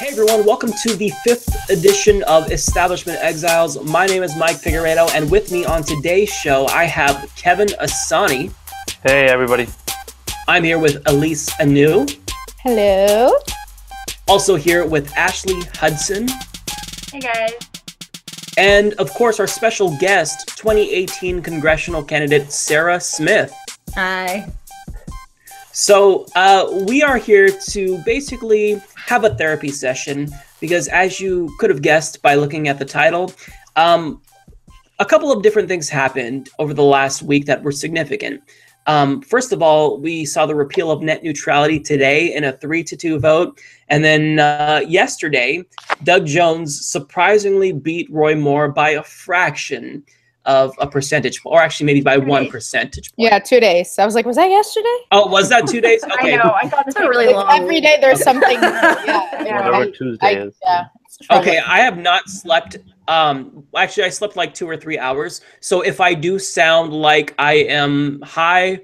Hey everyone, welcome to the 5th edition of Establishment Exiles. My name is Mike Figueredo, and with me on today's show, I have Kevin Asani. Hey everybody. I'm here with Elise Anu. Hello. Also here with Ashley Hudson. Hey guys. And of course, our special guest, 2018 congressional candidate Sarah Smith. Hi. So we are here to basically have a therapy session because, as you could have guessed by looking at the title, a couple of different things happened over the last week that were significant. First of all, we saw the repeal of net neutrality today in a 3-2 vote. And then yesterday, Doug Jones surprisingly beat Roy Moore by a fraction of a percentage, or actually maybe by 1 percentage point. Yeah, 2 days. I was like, was that yesterday? Oh, was that 2 days? Okay. I know. I thought it's a really long. Every day there's something. Whatever Tuesday is. Yeah. Okay, I have not slept. Actually, I slept like 2 or 3 hours. So if I do sound like I am high,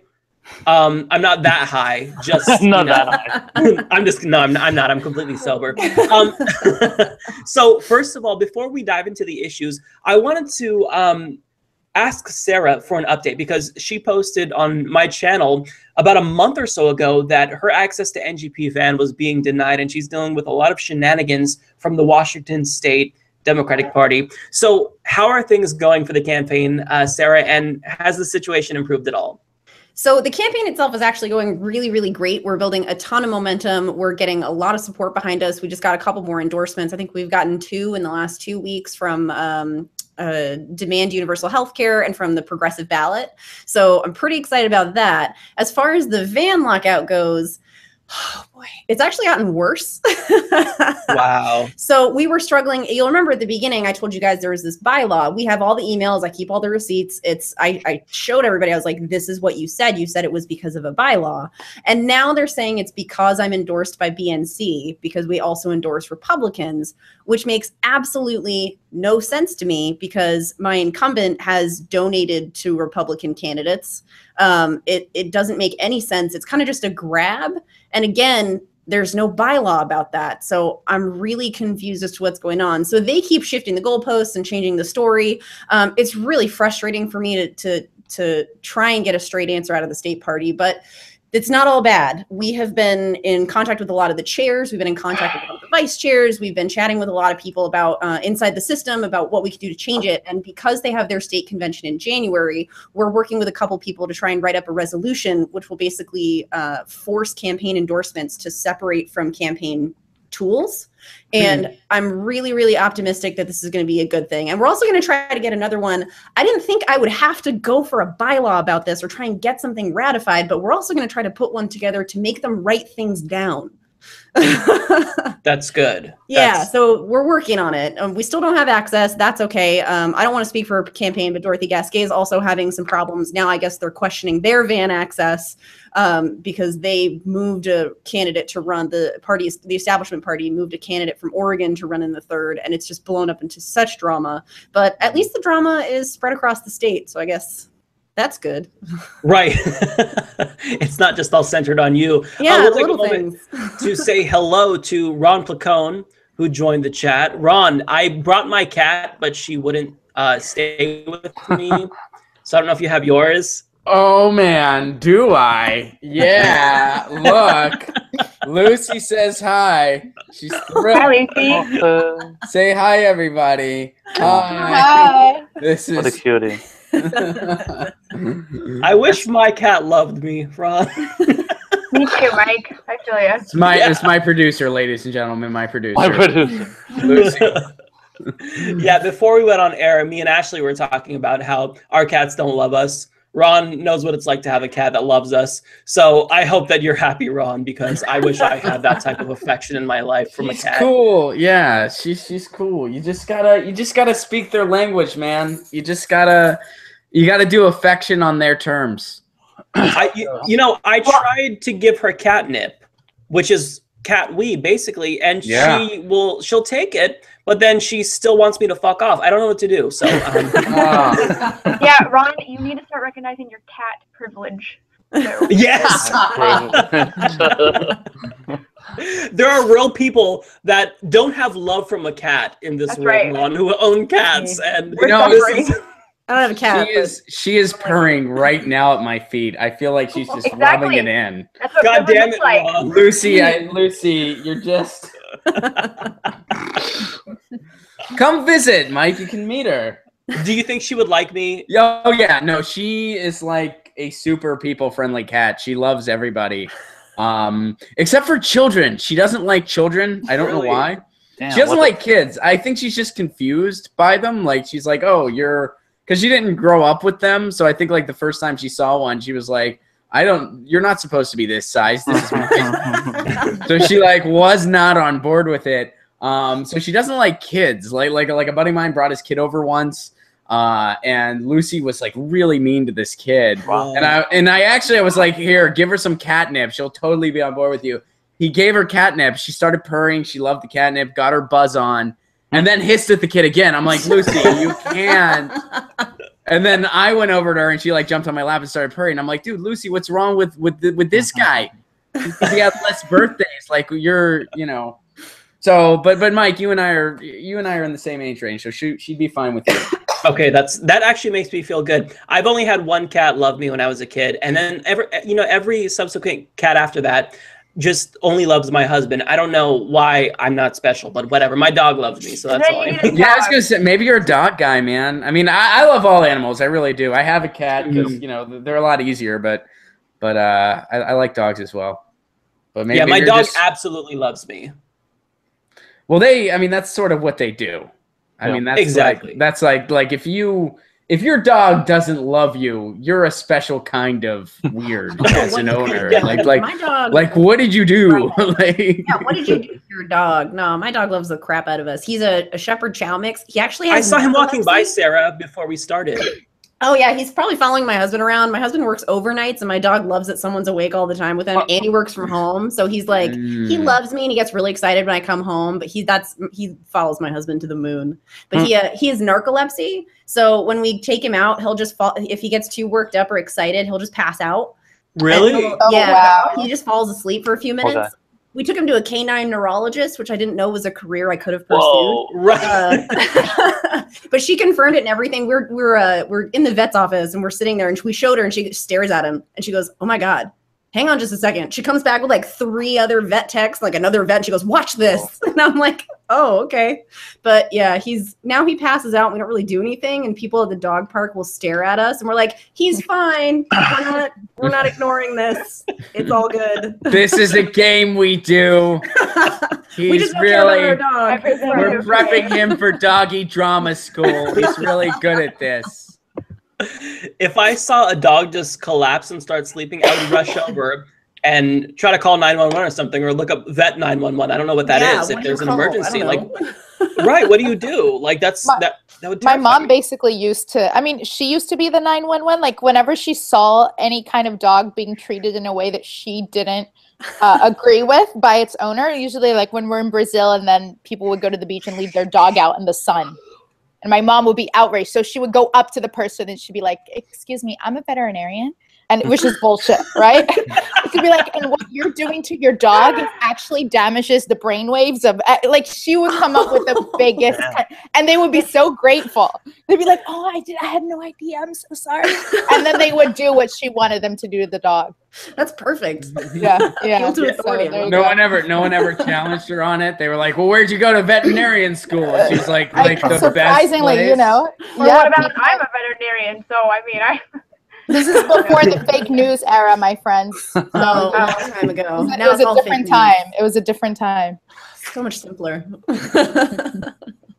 I'm not that high. Just Not that high. I'm not. I'm completely sober. So first of all, before we dive into the issues, I wanted to ask Sarah for an update because she posted on my channel about a month or so ago that her access to NGP van was being denied, and she's dealing with a lot of shenanigans from the Washington State Democratic Party. So how are things going for the campaign, Sarah, and has the situation improved at all? So the campaign itself is actually going really, really great. We're building a ton of momentum. We're getting a lot of support behind us. We just got a couple more endorsements. I think we've gotten 2 in the last 2 weeks from Demand Universal Healthcare and from the Progressive Ballot. So I'm pretty excited about that. As far as the van lockout goes, oh boy, it's actually gotten worse. Wow. So we were struggling. You'll remember at the beginning, I told you guys there was this bylaw. We have all the emails. I keep all the receipts. I showed everybody. I was like, this is what you said. You said it was because of a bylaw. And now they're saying it's because I'm endorsed by BNC, because we also endorse Republicans, which makes absolutely no sense to me because my incumbent has donated to Republican candidates. It doesn't make any sense. It's kind of just a grab. And again, there's no bylaw about that. So I'm really confused as to what's going on. So they keep shifting the goalposts and changing the story. It's really frustrating for me to try and get a straight answer out of the state party, but it's not all bad. We have been in contact with a lot of the chairs. We've been in contact with a lot of the vice chairs. We've been chatting with a lot of people about inside the system about what we could do to change it. And because they have their state convention in January, we're working with a couple people to try and write up a resolution, which will basically force campaign endorsements to separate from campaign tools. And I'm really, really optimistic that this is going to be a good thing. And we're also going to try to get another one. I didn't think I would have to go for a bylaw about this or try and get something ratified, but we're also going to try to put one together to make them write things down. That's good. Yeah, so we're working on it. We still don't have access. That's okay. I don't want to speak for a campaign, but Dorothy Gasquet is also having some problems. Now I guess they're questioning their van access because they moved a candidate to run the establishment party moved a candidate from Oregon to run in the 3rd, and it's just blown up into such drama. But at least the drama is spread across the state, so I guess that's good. Right. It's not just all centered on you. Yeah, we'll take little a moment things. to say hello to Ron Placone, who joined the chat. Ron, I brought my cat, but she wouldn't stay with me. So I don't know if you have yours. Oh, man, do I? Yeah, look. Lucy says hi. She's thrilled. Hi, Lucy. Say hi, everybody. Hi. This What a is... cutie. I wish my cat loved me, Ron. Me too, Mike. I feel you. It's my producer, ladies and gentlemen, my producer. My producer. Lucy. Yeah, before we went on air, me and Ashley were talking about how our cats don't love us. Ron knows what it's like to have a cat that loves us. So I hope that you're happy, Ron, because I wish I had that type of affection in my life from a cat. Cool. Yeah, she's cool. You just gotta speak their language, man. You gotta do affection on their terms. I tried to give her catnip, which is cat wee, basically, and she'll take it, but then she still wants me to fuck off. I don't know what to do. So Yeah, Ron, you need to start recognizing your cat privilege. So. Yes. There are real people that don't have love from a cat in this That's world, right. Ron, who own cats, and You know, this suffering. is- I don't have a cat. She is purring right now at my feet. I feel like she's just Exactly. rubbing it in. That's what God privilege damn looks it, like. Ron. Lucy, you're just. Come visit, Mike. You can meet her. Do you think she would like me? Oh yeah, no, she is like a super people-friendly cat. She loves everybody, except for children. She doesn't like children. I don't know Really? why. Damn, She doesn't what like kids. I think she's just confused by them. Like she's like, oh, because she didn't grow up with them. So I think like the first time she saw one, she was like, you're not supposed to be this size. This is mine. So she like was not on board with it. So she doesn't like kids. Like a buddy of mine brought his kid over once. And Lucy was like really mean to this kid. Wow. And I was like, here, give her some catnip. She'll totally be on board with you. He gave her catnip. She started purring. She loved the catnip, got her buzz on, and then hissed at the kid again. I'm like, Lucy, you can't. And then I went over to her and she like jumped on my lap and started purring. I'm like, dude, Lucy, what's wrong with this guy? He has less birthdays. Like So, but Mike, you and I are in the same age range, so she'd be fine with you. Okay, that actually makes me feel good. I've only had one cat love me when I was a kid, and then every subsequent cat after that just only loves my husband. I don't know why I'm not special, but whatever. My dog loves me, so that's all I know. Yeah, I was gonna say maybe you're a dog guy, man. I mean, I love all animals. I really do. I have a cat because they're a lot easier, but I like dogs as well. But maybe my you're dog just- absolutely loves me. Well, that's sort of what they do. I mean, that's exactly. That's like if your dog doesn't love you, you're a special kind of weird as an owner. Like my dog. Like, what did you do? Like, Yeah, what did you do to your dog? No, my dog loves the crap out of us. He's a Shepherd Chow mix. He actually has. I saw him walking by narcolepsy. Sarah before we started. Oh yeah, he's probably following my husband around. My husband works overnights, and my dog loves that someone's awake all the time with him. And he works from home, so he's like, he loves me, and he gets really excited when I come home. But he follows my husband to the moon. But he has narcolepsy, so when we take him out, he'll just fall. If he gets too worked up or excited, he'll just pass out. Really? wow. He just falls asleep for a few minutes. Okay. We took him to a canine neurologist, which I didn't know was a career I could have pursued. Whoa. Right. But she confirmed it and everything. We're in the vet's office and we're sitting there and we showed her and she stares at him and she goes, "Oh my God, hang on just a second." She comes back with like 3 other vet techs, like another vet. And she goes, "Watch this." And I'm like, "Oh, okay." But yeah, he passes out and we don't really do anything. And people at the dog park will stare at us and we're like, "He's fine. We're not ignoring this. It's all good." This is a game we do. We just don't care about our dog. We're prepping him for doggy drama school. He's really good at this. If I saw a dog just collapse and start sleeping, I would rush over and try to call 911 or something, or look up vet 911. I don't know what that is. What If do there's you an call? I emergency, don't like, know. right? What do you do? Like that would My terrify mom me. basically used to, I mean, she used to be the 911. Like, whenever she saw any kind of dog being treated in a way that she didn't agree with by its owner, usually like when we're in Brazil and then people would go to the beach and leave their dog out in the sun. And my mom would be outraged. So she would go up to the person and she'd be like, "Excuse me, I'm a veterinarian." And which is bullshit, right? It could be like, "And what you're doing to your dog actually damages the brainwaves of," like, she would come up with the biggest, and they would be so grateful. They'd be like, "Oh, I had no idea. I'm so sorry." And then they would do what she wanted them to do to the dog. That's perfect. Yeah. Appeal to So authority. there you No go. one ever challenged her on it. They were like, "Well, where'd you go to veterinarian school?" And she's like the best surprisingly, place. you know. Or what about I'm a veterinarian, so I mean, This is before the fake news era, my friends. So, Oh, a long time ago. it Now was it's all a different fake time. news. It was a different time. So much simpler.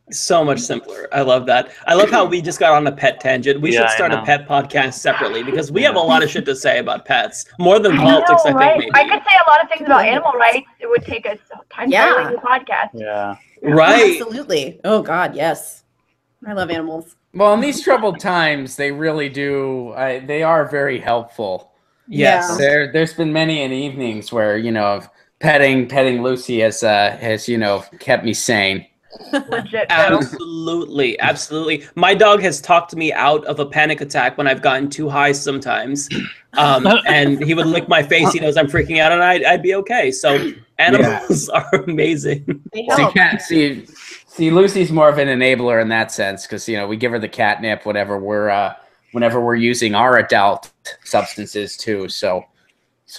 So much simpler. I love that. I love how we just got on a pet tangent. We Yeah, should I start a know. pet podcast separately because we have a lot of shit to say about pets. More than I politics, know, I right? think, I maybe. could say a lot of things about animal rights. It would take us time Yeah. to the podcast. Yeah. Right. Absolutely. Oh God, yes. I love animals. Well, in these troubled times, they really do. They are very helpful. Yes. There's been many evenings where petting Lucy has kept me sane. legit battle. Absolutely, absolutely. My dog has talked me out of a panic attack when I've gotten too high sometimes, and he would lick my face. He knows I'm freaking out, and I'd be okay. So animals are amazing. See, Lucy's more of an enabler in that sense because we give her the catnip whenever we're using our adult substances too. So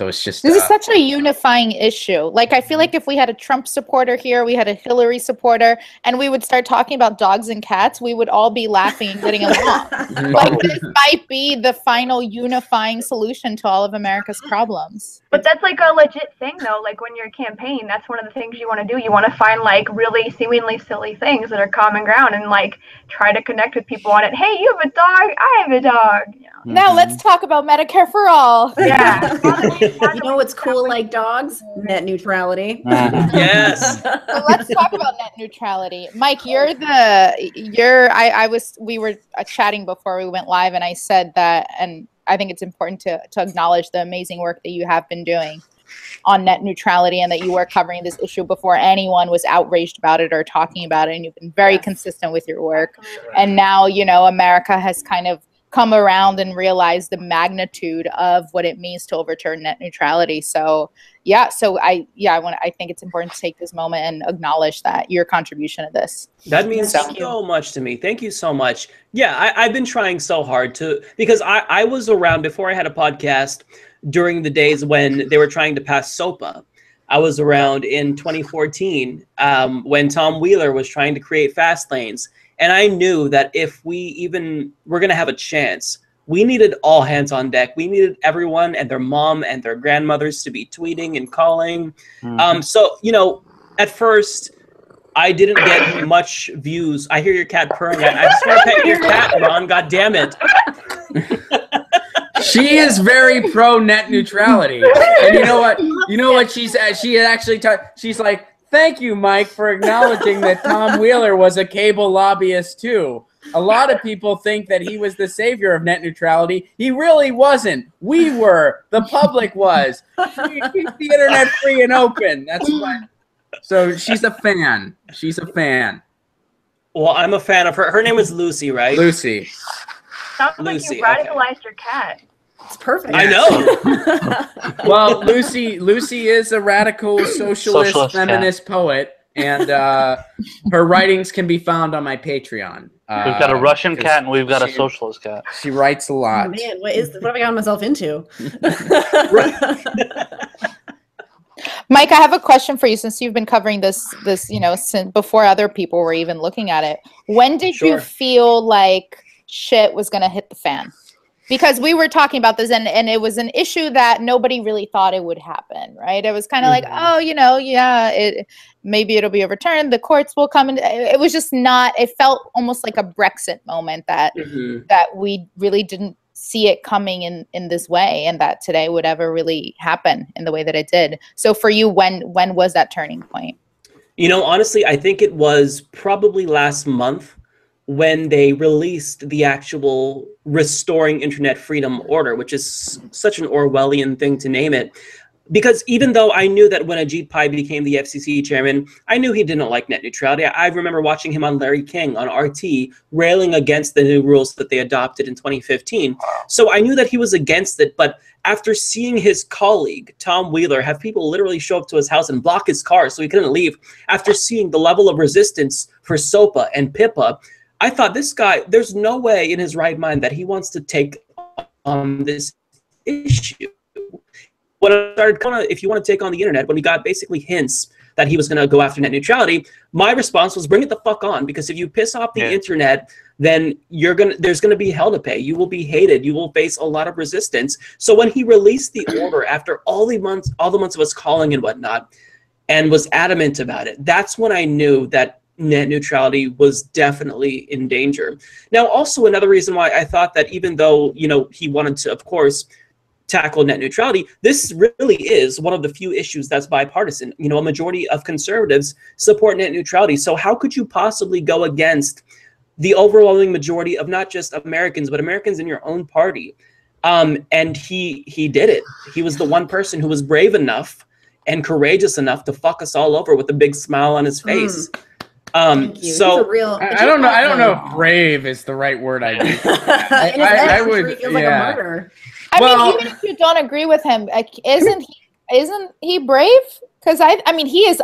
it's just this is such a unifying issue. Like, I feel like if we had a Trump supporter here, we had a Hillary supporter, and we would start talking about dogs and cats, we would all be laughing and getting along. Like, this might be the final unifying solution to all of America's problems. But that's like a legit thing, though. Like, when you're campaigning, that's one of the things you want to do. You want to find, like, really seemingly silly things that are common ground and, like, try to connect with people on it. Hey, you have a dog? I have a dog. Now let's talk about Medicare for all. Yeah. You know what's cool like dogs? Net neutrality. Yes. So let's talk about net neutrality. Mike, we were chatting before we went live, and I said that, and I think it's important to acknowledge the amazing work that you have been doing on net neutrality, and that you were covering this issue before anyone was outraged about it or talking about it, and you've been very consistent with your work. And now, America has kind of come around and realize the magnitude of what it means to overturn net neutrality. So I think it's important to take this moment and acknowledge that your contribution to this. That means so much to me. Thank you so much. Yeah, I've been trying so hard because I was around before I had a podcast during the days when they were trying to pass SOPA. I was around in 2014 when Tom Wheeler was trying to create fast lanes. And I knew that if we were going to have a chance, we needed all hands on deck. We needed everyone and their mom and their grandmothers to be tweeting and calling. So, at first, I didn't get much views. I hear your cat purring. I just want to pet your cat, Ron. God damn it. She is very pro net neutrality. And you know what? She's like, thank you, Mike, for acknowledging that Tom Wheeler was a cable lobbyist, too. A lot of people think that he was the savior of net neutrality. He really wasn't. We were. The public was. Keep the internet free and open. That's what. So she's a fan. She's a fan. Well, I'm a fan of her. Her name is Lucy, right? Lucy. Sounds like you radicalized your cat. It's perfect. I know. Well, Lucy is a radical socialist feminist poet, and her writings can be found on my Patreon. We've got a Russian cat and we've got a socialist cat. She writes a lot. Oh, man, what have I gotten myself into? Mike, I have a question for you since you've been covering this since before other people were even looking at it. When did you feel like shit was going to hit the fan? Because we were talking about this, and it was an issue that nobody really thought it would happen, right? It was kind of like, maybe it'll be overturned. The courts will come. And it was just not. It felt almost like a Brexit moment that we really didn't see it coming in this way, and that today would ever really happen in the way that it did. So for you, when was that turning point? Honestly, I think it was probably last month, when they released the actual Restoring Internet Freedom Order, which is such an Orwellian thing to name it. Because even though I knew that when Ajit Pai became the FCC chairman, I knew he didn't like net neutrality. I remember watching him on Larry King on RT, railing against the new rules that they adopted in 2015. So I knew that he was against it, but after seeing his colleague, Tom Wheeler, have people literally show up to his house and block his car so he couldn't leave, after seeing the level of resistance for SOPA and PIPA, I thought, this guy, there's no way in his right mind that he wants to take on this issue. When I started if you want to take on the internet, when we got basically hints that he was going to go after net neutrality, my response was, bring it the fuck on, because if you piss off the internet, then there's going to be hell to pay. You will be hated. You will face a lot of resistance. So when he released the order after all the months of us calling and whatnot, and was adamant about it, that's when I knew that net neutrality was definitely in danger. Now, also another reason why I thought that even though, he wanted to, of course, tackle net neutrality, this really is one of the few issues that's bipartisan. A majority of conservatives support net neutrality. So how could you possibly go against the overwhelming majority of not just Americans, but Americans in your own party? And he did it. He was the one person who was brave enough and courageous enough to fuck us all over with a big smile on his face. Thank you. He's a real. I don't know. I don't know if brave is the right word. I would. Feels like a murder. I mean, even if you don't agree with him, like, isn't he brave? Because I mean, he is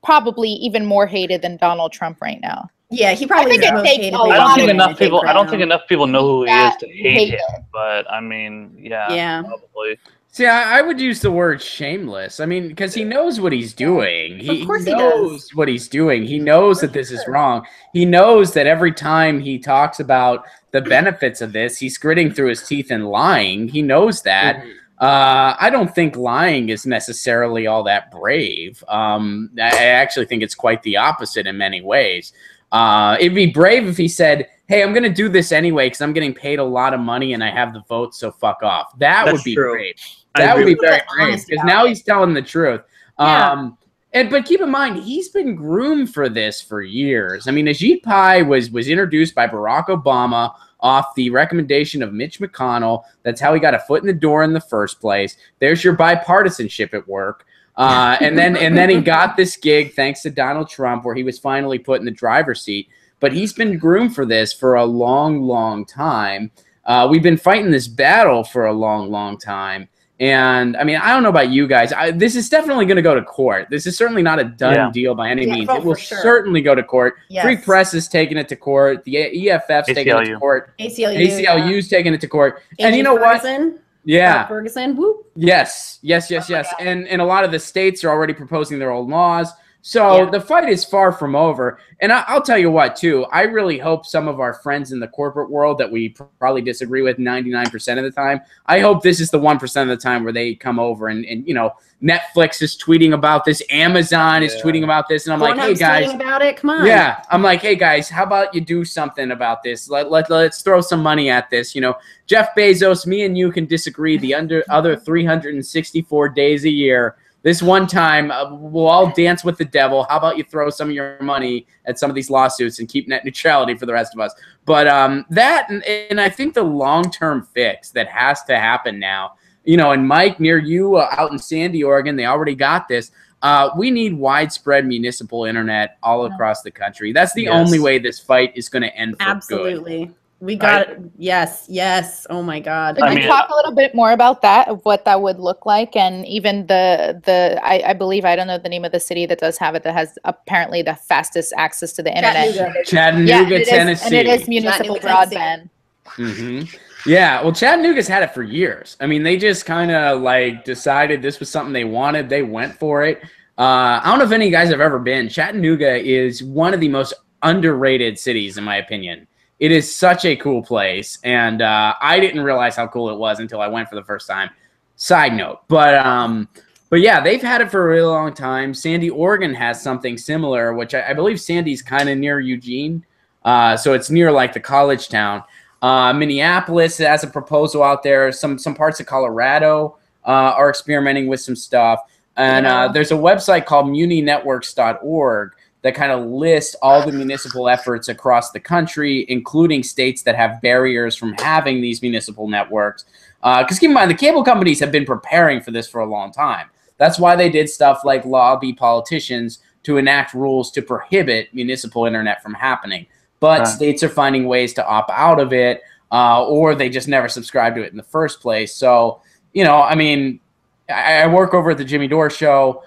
probably even more hated than Donald Trump right now. Yeah, he probably is the most hated. I don't think enough people know who he is to hate him. But I mean, yeah, probably. See, I would use the word shameless. I mean, because he knows what he's doing. He knows what he's doing. He knows that this is wrong. He knows that every time he talks about the benefits of this, he's gritting through his teeth and lying. He knows that. I don't think lying is necessarily all that brave. I actually think it's quite the opposite in many ways. It'd be brave if he said, hey, I'm going to do this anyway because I'm getting paid a lot of money and I have the votes, so fuck off. That would be brave. That would be very brave because now he's telling the truth. But keep in mind, he's been groomed for this for years. I mean, Ajit Pai was introduced by Barack Obama off the recommendation of Mitch McConnell. That's how he got a foot in the door in the first place. There's your bipartisanship at work. And then he got this gig thanks to Donald Trump where he was finally put in the driver's seat. But he's been groomed for this for a long, long time. We've been fighting this battle for a long, long time. And, I mean, I don't know about you guys. This is definitely going to go to court. This is certainly not a done deal by any means. It will certainly go to court. Yes. Free Press is taking it to court. The EFF's taking it to court. ACLU's taking it to court. And you know Ferguson, what? Yeah. Ferguson, whoop. Yes. And a lot of the states are already proposing their own laws. So the fight is far from over. And I'll tell you what, too. I really hope some of our friends in the corporate world that we probably disagree with 99% of the time, I hope this is the 1% of the time where they come over and you know, Netflix is tweeting about this, Amazon is tweeting about this, and I'm like, hey, guys. About it? Come on. Yeah, I'm like, hey, guys, how about you do something about this? Let's throw some money at this. You know, Jeff Bezos, me and you can disagree the other 364 days a year. This one time, we'll all dance with the devil. How about you throw some of your money at some of these lawsuits and keep net neutrality for the rest of us? But that, and I think the long-term fix that has to happen now, you know, and Mike, near you out in Sandy, Oregon, they already got this. We need widespread municipal internet all across the country. That's the only way this fight is going to end for good. We got it. Yes. Oh my God. Can you talk a little bit more about that, of what that would look like, and even I believe, I don't know the name of the city that does have it, that has apparently the fastest access to the internet. Chattanooga, Tennessee. And it is municipal broadband. Yeah, well, Chattanooga's had it for years. I mean, they just kind of like decided this was something they wanted. They went for it. I don't know if any of you guys have ever been. Chattanooga is one of the most underrated cities, in my opinion. It is such a cool place, and I didn't realize how cool it was until I went for the first time. Side note, but yeah, they've had it for a really long time. Sandy, Oregon has something similar, which I believe Sandy's kind of near Eugene, so it's near like the college town. Minneapolis has a proposal out there. Some parts of Colorado are experimenting with some stuff, and there's a website called muninetworks.org that kind of lists all the municipal efforts across the country, including states that have barriers from having these municipal networks. Because keep in mind, the cable companies have been preparing for this for a long time. That's why they did stuff like lobby politicians to enact rules to prohibit municipal internet from happening. But states are finding ways to opt out of it, or they just never subscribe to it in the first place. So, you know, I mean, I work over at the Jimmy Dore Show.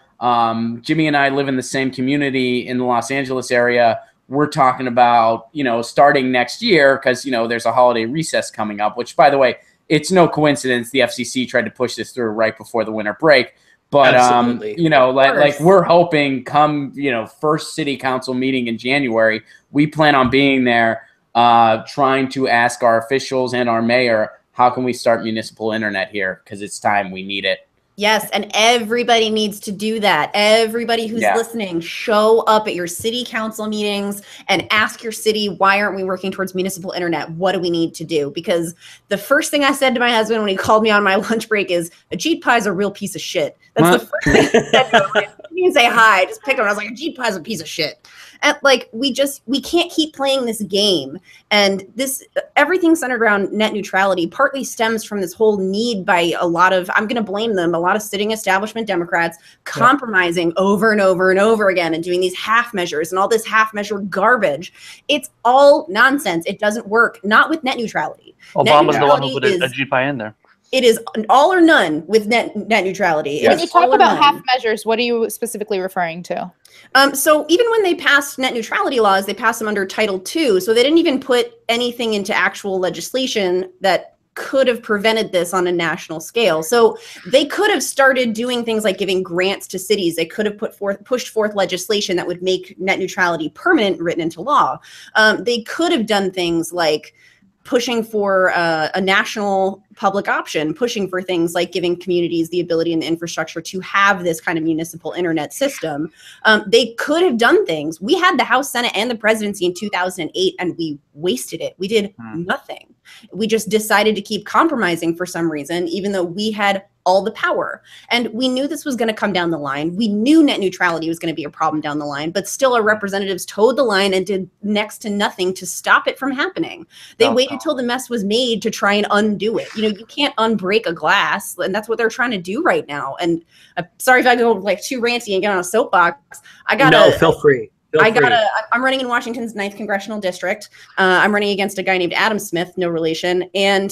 Jimmy and I live in the same community in the Los Angeles area. We're talking about, you know, starting next year because, you know, there's a holiday recess coming up, which, by the way, it's no coincidence the FCC tried to push this through right before the winter break. But, you know, like we're hoping come, you know, first city council meeting in January, we plan on being there trying to ask our officials and our mayor, how can we start municipal internet here? Because it's time, we need it. Yes, and everybody needs to do that. Everybody who's listening, show up at your city council meetings and ask your city, why aren't we working towards municipal internet? What do we need to do? Because the first thing I said to my husband when he called me on my lunch break is, Ajit Pai's a real piece of shit. That's the first thing I said to him. I didn't even say hi. I just picked him. I was like, Ajit Pai's a piece of shit. And like, we can't keep playing this game. And this, everything centered around net neutrality partly stems from this whole need by a lot of, I'm going to blame them, a lot of sitting establishment Democrats compromising over and over and over again and doing these half measures and all this half measure garbage. It's all nonsense. It doesn't work. Not with net neutrality. Obama's the one who put Ajit Pai in there. It is all or none with net neutrality. When you talk about half measures, what are you specifically referring to? So even when they passed net neutrality laws, they passed them under Title II. So they didn't even put anything into actual legislation that could have prevented this on a national scale. So they could have started doing things like giving grants to cities. They could have pushed forth legislation that would make net neutrality permanent, written into law. They could have done things like pushing for a national public option, pushing for things like giving communities the ability and the infrastructure to have this kind of municipal internet system. They could have done things. We had the House, Senate, and the presidency in 2008, and we wasted it. We did nothing. We just decided to keep compromising for some reason, even though we had all the power. And we knew this was going to come down the line. We knew net neutrality was going to be a problem down the line, but still our representatives towed the line and did next to nothing to stop it from happening. They waited till the mess was made to try and undo it. You know, you can't unbreak a glass, and that's what they're trying to do right now. And sorry if I go like too ranty and get on a soapbox. No, feel free. I'm running in Washington's 9th congressional district. I'm running against a guy named Adam Smith, no relation. And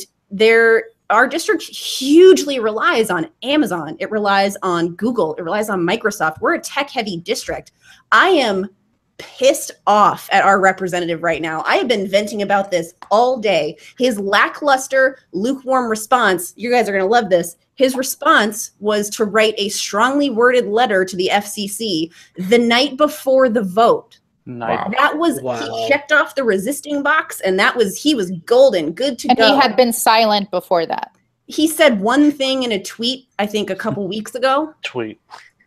our district hugely relies on Amazon. It relies on Google. It relies on Microsoft. We're a tech-heavy district. I am pissed off at our representative right now. I have been venting about this all day. His lackluster, lukewarm response, you guys are going to love this. His response was to write a strongly worded letter to the FCC the night before the vote. Nice. That was, he checked off the resisting box, and he was golden, good to go. And he had been silent before that. He said one thing in a tweet, I think a couple weeks ago.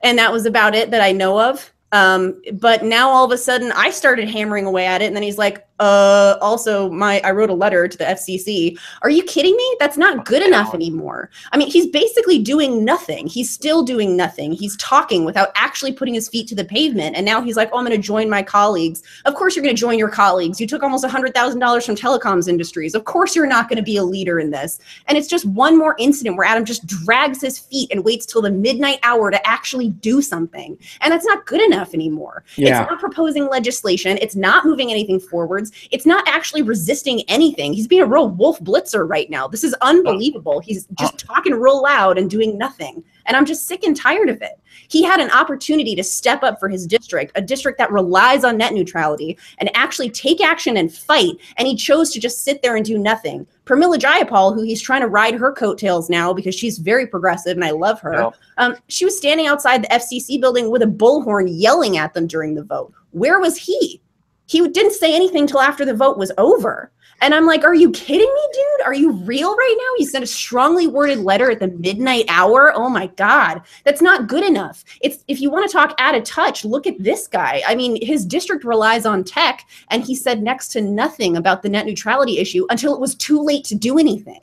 And that was about it that I know of. But now all of a sudden I started hammering away at it, and then he's like, also I wrote a letter to the FCC. Are you kidding me? That's not good enough anymore. I mean, he's basically doing nothing. He's still doing nothing. He's talking without actually putting his feet to the pavement. And now he's like, oh, I'm going to join my colleagues. Of course you're going to join your colleagues. You took almost $100,000 from telecoms industries. Of course you're not going to be a leader in this. And it's just one more incident where Adam just drags his feet and waits till the midnight hour to actually do something. And that's not good enough anymore. Yeah. It's not proposing legislation. It's not moving anything forwards. It's not actually resisting anything. He's being a real wolf blitzer right now. This is unbelievable. He's just talking real loud and doing nothing. And I'm just sick and tired of it. He had an opportunity to step up for his district, a district that relies on net neutrality, and actually take action and fight. And he chose to just sit there and do nothing. Pramila Jayapal, who he's trying to ride her coattails now because she's very progressive and I love her. She was standing outside the FCC building with a bullhorn yelling at them during the vote. Where was he? He didn't say anything till after the vote was over. And I'm like, are you kidding me, dude? Are you real right now? You sent a strongly worded letter at the midnight hour. Oh my God, that's not good enough. If you want to talk out of touch, look at this guy. I mean, his district relies on tech, and he said next to nothing about the net neutrality issue until it was too late to do anything.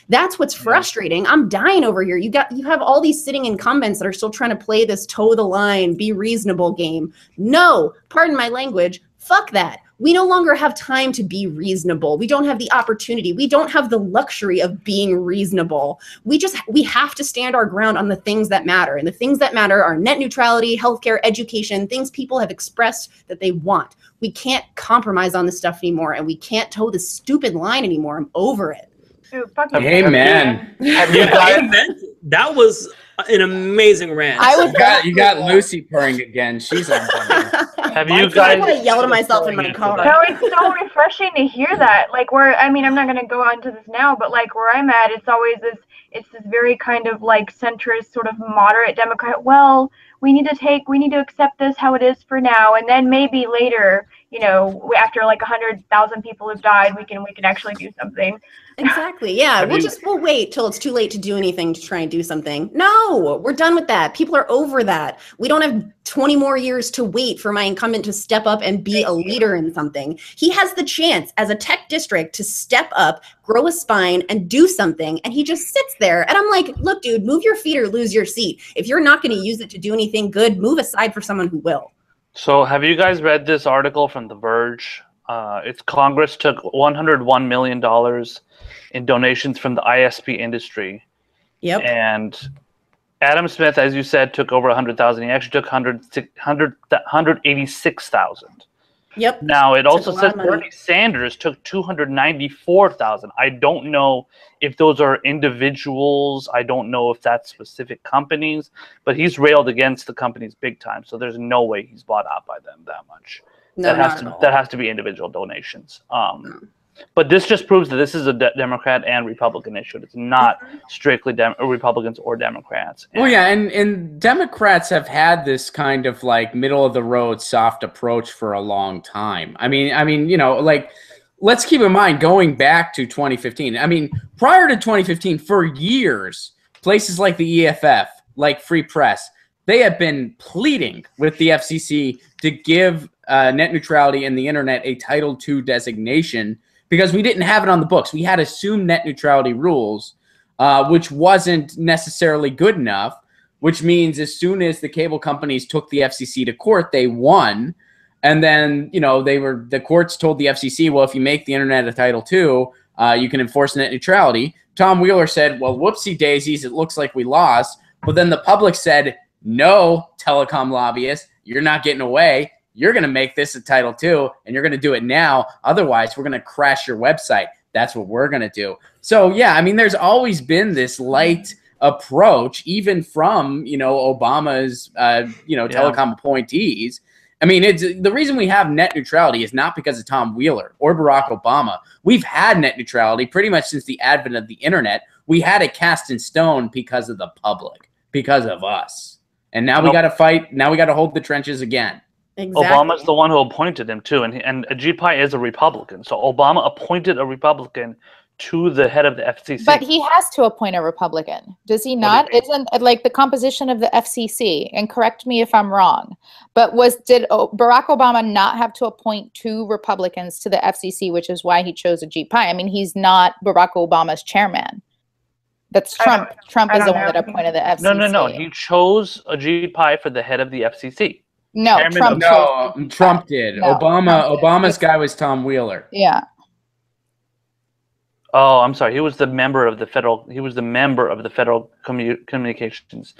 That's what's frustrating. I'm dying over here. You have all these sitting incumbents that are still trying to play this toe the line, be reasonable game. No, pardon my language. Fuck that. We no longer have time to be reasonable. We don't have the opportunity. We don't have the luxury of being reasonable. We have to stand our ground on the things that matter. And the things that matter are net neutrality, healthcare, education, things people have expressed that they want. We can't compromise on this stuff anymore, and we can't toe this stupid line anymore. I'm over it. Dude, fuck Amen. Have you guys? That was an amazing rant. You got Lucy purring again. She's on. Have you guys? I want to yell to myself in my car. No, it's so refreshing to hear that. Like I'm not going to go on to this now, but like where I'm at, it's always this very kind of like centrist, sort of moderate Democrat. Well, we need to accept this how it is for now, and then maybe later, you know, after like 100,000 people have died, we can actually do something. Exactly. Yeah. We'll wait till it's too late to do anything to try and do something. No, we're done with that. People are over that. We don't have 20 more years to wait for my incumbent to step up and be a leader in something. He has the chance as a tech district to step up, grow a spine, and do something. And he just sits there. And I'm like, look, dude, move your feet or lose your seat. If you're not going to use it to do anything good, move aside for someone who will. So have you guys read this article from The Verge Its Congress took $101 million in donations from the ISP industry. Yep. And Adam Smith, as you said, took over 100,000. He actually took 186,000. Yep. Now, it also says Bernie Sanders took 294,000. I don't know if those are individuals. I don't know if that's specific companies, but he's railed against the companies big time. So there's no way he's bought out by them that much. No, that has to be individual donations. But this just proves that this is a Democrat and Republican issue. It's not strictly Republicans or Democrats. Well, yeah, and Democrats have had this kind of like middle of the road soft approach for a long time. I mean, you know, like let's keep in mind going back to 2015. I mean, prior to 2015, for years, places like the EFF, like Free Press, they have been pleading with the FCC to give net neutrality and the internet a Title II designation, because we didn't have it on the books. We had assumed net neutrality rules, which wasn't necessarily good enough, which means as soon as the cable companies took the FCC to court, they won. And then, you know, the courts told the FCC, well, if you make the internet a Title II, you can enforce net neutrality. Tom Wheeler said, well, whoopsie daisies, it looks like we lost. But then the public said, no, telecom lobbyists, you're not getting away. You're going to make this a Title II, and you're going to do it now. Otherwise, we're going to crash your website. That's what we're going to do. So, yeah, I mean, there's always been this light approach, even from, you know, Obama's, telecom appointees. I mean, the reason we have net neutrality is not because of Tom Wheeler or Barack Obama. We've had net neutrality pretty much since the advent of the internet. We had it cast in stone because of the public, because of us. And now we got to fight. Now we got to hold the trenches again. Exactly. Obama's the one who appointed him too, and Ajit Pai is a Republican. So Obama appointed a Republican to the head of the FCC. But he has to appoint a Republican, does he not? Isn't like the composition of the FCC? And correct me if I'm wrong, but did Barack Obama not have to appoint 2 Republicans to the FCC, which is why he chose Ajit Pai? I mean, he's not Barack Obama's chairman. That's Trump. Trump is the one that appointed the FCC. No. He chose Ajit Pai for the head of the FCC. No, Trump did. No, Obama's guy was Tom Wheeler. Yeah. Oh, I'm sorry. He was the member of the Federal Communications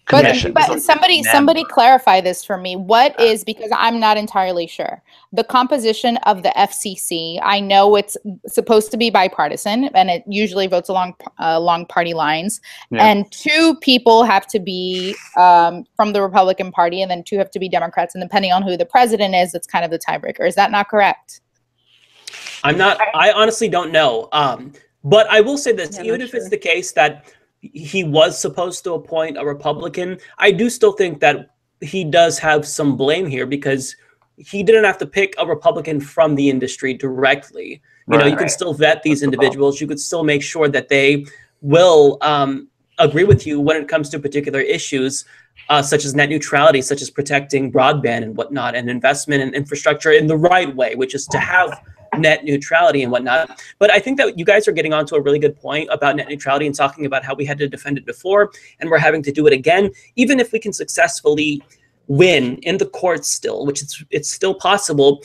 Commission. But somebody clarify this for me. What is, because I'm not entirely sure, the composition of the FCC? I know it's supposed to be bipartisan, and it usually votes along party lines. Yeah. And 2 people have to be from the Republican Party, and then 2 have to be Democrats. And depending on who the president is, that's kind of the tiebreaker. Is that not correct? I honestly don't know. But I will say this, even if it's the case that he was supposed to appoint a Republican, I do still think that he does have some blame here, because he didn't have to pick a Republican from the industry directly. You know, you can still vet these individuals. You could still make sure that they will agree with you when it comes to particular issues, such as net neutrality, such as protecting broadband and whatnot, and investment in infrastructure in the right way, which is to have net neutrality and whatnot. But I think that you guys are getting onto a really good point about net neutrality and talking about how we had to defend it before and we're having to do it again. Even if we can successfully win in the courts still, which it's still possible,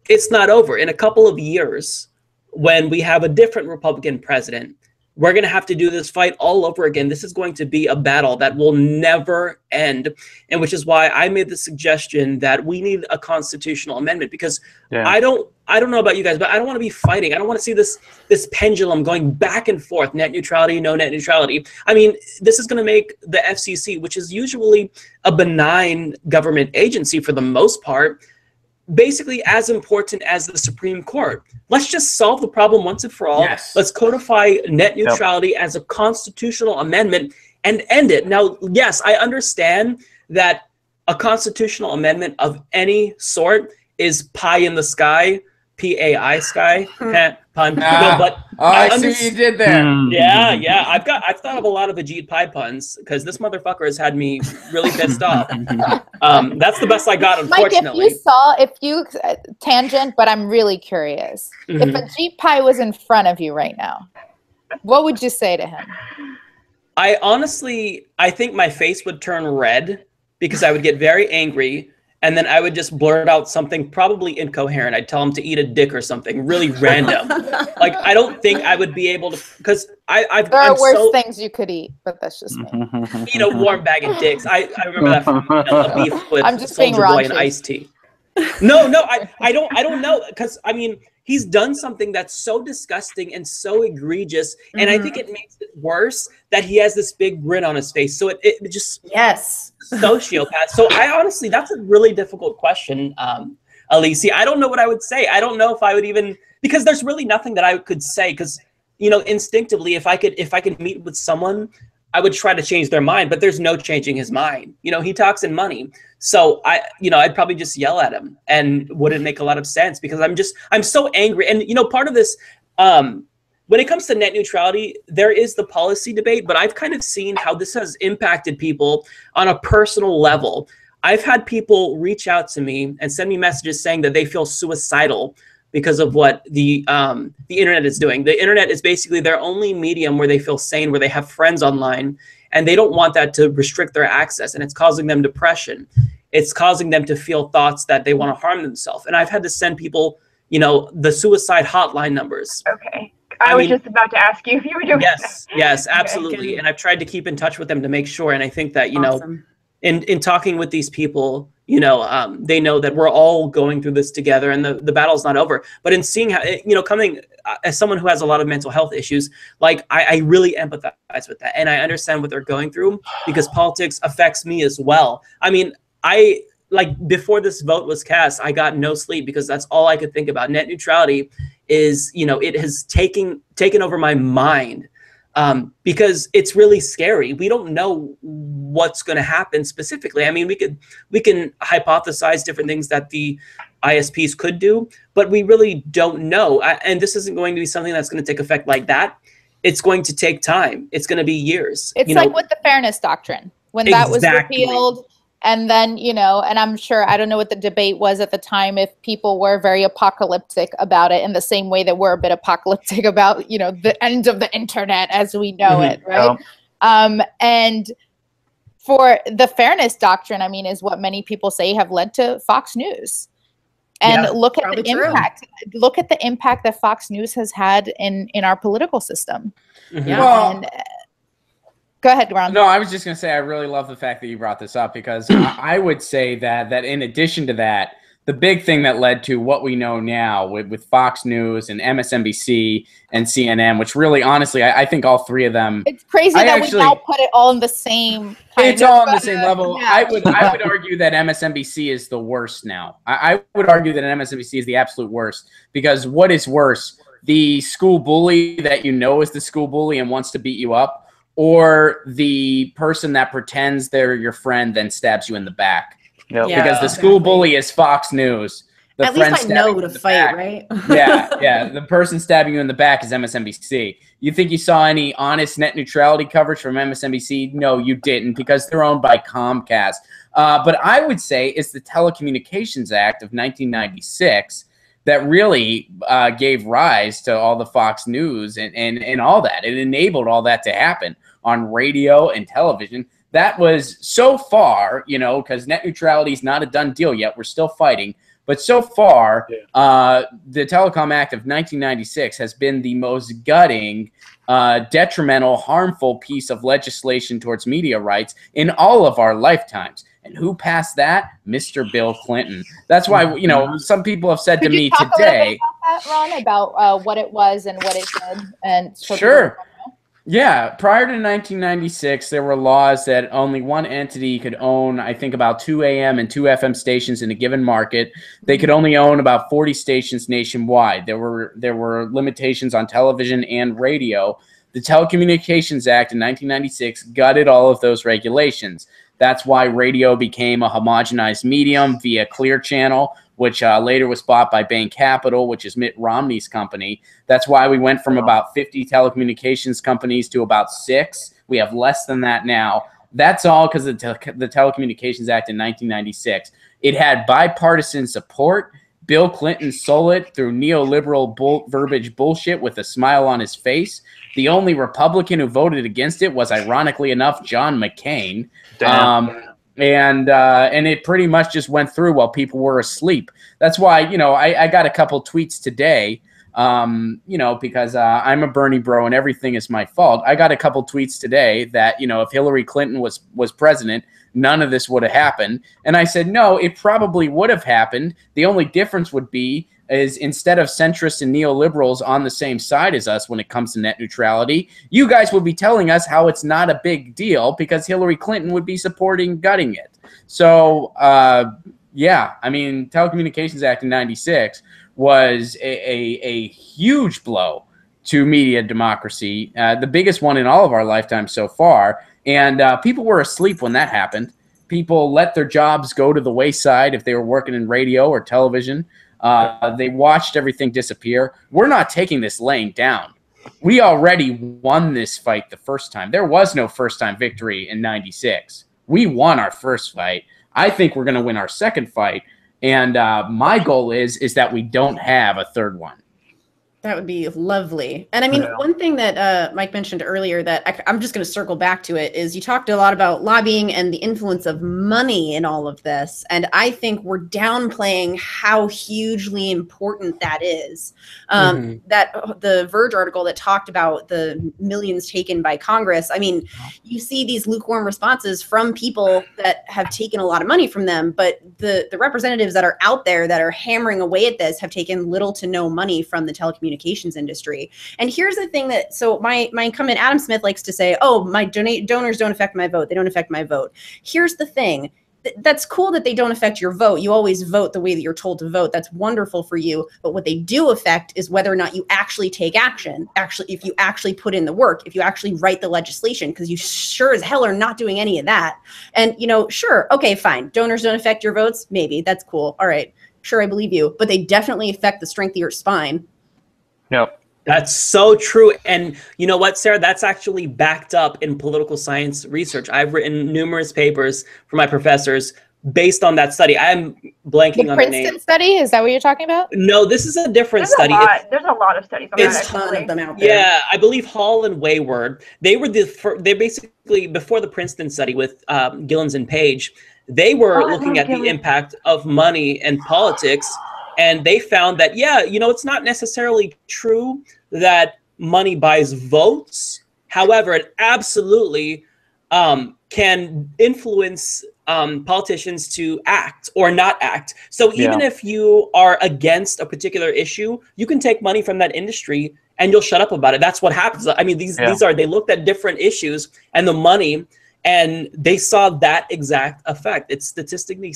it's not over. In a couple of years, when we have a different Republican president, we're going to have to do this fight all over again. This is going to be a battle that will never end, and which is why I made the suggestion that we need a constitutional amendment, because I don't know about you guys, but I don't want to be fighting. I don't want to see this pendulum going back and forth, net neutrality, no net neutrality. I mean, this is going to make the FCC, which is usually a benign government agency for the most part, basically as important as the Supreme Court. Let's just solve the problem once and for all. Yes. Let's codify net neutrality as a constitutional amendment and end it. Now, yes, I understand that a constitutional amendment of any sort is pie in the sky, P-A-I sky, pun. No, but I see what you did there. Yeah. I've thought of a lot of Ajit Pai puns, because this motherfucker has had me really pissed off. That's the best I got, unfortunately. Mike, if you tangent, but I'm really curious. If Ajit Pai was in front of you right now, what would you say to him? I think my face would turn red, because I would get very angry, and then I would just blurt out something probably incoherent. I'd tell him to eat a dick or something really random. Like, I don't think I would be able to, because I've There are worse things you could eat, but that's just me. Eat a warm bag of dicks. I remember that from a beef with I'm just being Soulja Boy and raunchy. iced tea. No, I don't know, because I mean, he's done something that's so disgusting and so egregious, and I think it makes it worse that he has this big grin on his face. So it just sociopath. So I honestly, that's a really difficult question, Alicia. I don't know what I would say. I don't know if I would even, because there's really nothing that I could say, because instinctively, if I could meet with someone, I would try to change their mind, but there's no changing his mind. He talks in money. So I'd probably just yell at him, and wouldn't make a lot of sense, because I'm so angry. And, part of this, when it comes to net neutrality, there is the policy debate, but I've kind of seen how this has impacted people on a personal level. I've had people reach out to me and send me messages saying that they feel suicidal because of what the internet is doing. The internet is basically their only medium where they feel sane, where they have friends online, and they don't want that to restrict their access. And it's causing them depression. It's causing them to feel thoughts that they want to harm themselves. And I've had to send people, the suicide hotline numbers. Okay. I was just about to ask you if you were doing that. Yes, absolutely. And I've tried to keep in touch with them to make sure. And I think that, in talking with these people, they know that we're all going through this together, and the battle's not over. But in seeing how, coming as someone who has a lot of mental health issues, like I really empathize with that, and I understand what they're going through, because politics affects me as well. I mean, before this vote was cast, I got no sleep, because that's all I could think about. Net neutrality is, it has taken over my mind. Because it's really scary. We don't know what's going to happen specifically. I mean, we can hypothesize different things that the ISPs could do, but we really don't know. And this isn't going to be something that's going to take effect like that. It's going to take time. It's going to be years. It's like with the Fairness Doctrine, when that was repealed. And then, and I'm sure, I don't know what the debate was at the time, if people were very apocalyptic about it, in the same way that we're a bit apocalyptic about, the end of the internet as we know it, right? And for the Fairness Doctrine, I mean, is what many people say have led to Fox News. And look at the impact. Look at the impact that Fox News has had in our political system. Well, go ahead, Ron. No, I was just going to say, I really love the fact that you brought this up, because I would say that in addition to that, the big thing that led to what we know now with Fox News and MSNBC and CNN, which really, honestly, I think all three of them. It's crazy that we now put it all in the same. It's all on the same level. Yeah. I would argue that MSNBC is the worst now. I would argue that MSNBC is the absolute worst, because what is worse, the school bully that is the school bully and wants to beat you up, or the person that pretends they're your friend then stabs you in the back? Because the school bully is Fox News. At least I know to fight, right? Yeah. The person stabbing you in the back is MSNBC. You think you saw any honest net neutrality coverage from MSNBC? No, you didn't, because they're owned by Comcast. But I would say it's the Telecommunications Act of 1996 that really gave rise to all the Fox News and all that. It enabled all that to happen on radio and television. That was so far, because net neutrality is not a done deal yet. We're still fighting. But so far, the Telecom Act of 1996 has been the most gutting, detrimental, harmful piece of legislation towards media rights in all of our lifetimes. And who passed that? Mr. Bill Clinton. That's why, some people have said to me today. Could you talk a little bit about that, Ron, about what it was and what it did? And sure. Yeah, prior to 1996, there were laws that only one entity could own, I think, about 2 AM and 2 FM stations in a given market. They could only own about 40 stations nationwide. There were limitations on television and radio. The Telecommunications Act in 1996 gutted all of those regulations. That's why radio became a homogenized medium via Clear Channel, which later was bought by Bain Capital, which is Mitt Romney's company. That's why we went from about 50 telecommunications companies to about 6. We have less than that now. That's all because of the Telecommunications Act in 1996. It had bipartisan support. Bill Clinton sold it through neoliberal verbiage bullshit with a smile on his face. The only Republican who voted against it was, ironically enough, John McCain. and it pretty much just went through while people were asleep. That's why, you know, I got a couple tweets today, you know, because I'm a Bernie bro and everything is my fault. I got a couple tweets today that, you know, if Hillary Clinton was president, none of this would have happened. And I said, no, it probably would have happened. The only difference would be is instead of centrists and neoliberals on the same side as us when it comes to net neutrality, you guys would be telling us how it's not a big deal because Hillary Clinton would be supporting gutting it. So, yeah, I mean, Telecommunications Act in '96 was a huge blow to media democracy, the biggest one in all of our lifetimes so far. And people were asleep when that happened. People let their jobs go to the wayside if they were working in radio or television. They watched everything disappear. We're not taking this laying down. We already won this fight the first time. There was no first-time victory in '96. We won our first fight. I think we're going to win our second fight. And my goal is that we don't have a third one. That would be lovely. And I mean, one thing that Mike mentioned earlier that I'm just going to circle back to it is you talked a lot about lobbying and the influence of money in all of this. And I think we're downplaying how hugely important that is. That the Verge article that talked about the millions taken by Congress. I mean, you see these lukewarm responses from people that have taken a lot of money from them, but the representatives that are out there that are hammering away at this have taken little to no money from the telecommunications industry. And here's the thing that, so my incumbent Adam Smith likes to say, oh, my donors don't affect my vote. They don't affect my vote. Here's the thing. That's cool that they don't affect your vote. You always vote the way that you're told to vote. That's wonderful for you. But what they do affect is whether or not you actually take action. Actually, if you actually put in the work, if you actually write the legislation, because you sure as hell are not doing any of that. And, you know, sure, okay, fine. Donors don't affect your votes. Maybe that's cool. All right. Sure, I believe you. But they definitely affect the strength of your spine. Yep. That's so true. And you know what, Sarah? That's actually backed up in political science research. I've written numerous papers for my professors based on that study. I'm blanking on the name. The Princeton study? Is that what you're talking about? No, this is a different study. There's a lot of studies on that. There's a ton of them out there. Yeah, I believe Hall and Wayward. They were they basically, before the Princeton study with Gillens and Page, they were looking at the impact of money and politics. And they found that, yeah, you know, it's not necessarily true that money buys votes. However, it absolutely can influence politicians to act or not act. So even if you are against a particular issue, you can take money from that industry and you'll shut up about it. That's what happens. I mean, these are, they looked at different issues and the money, and they saw that exact effect. It's statistically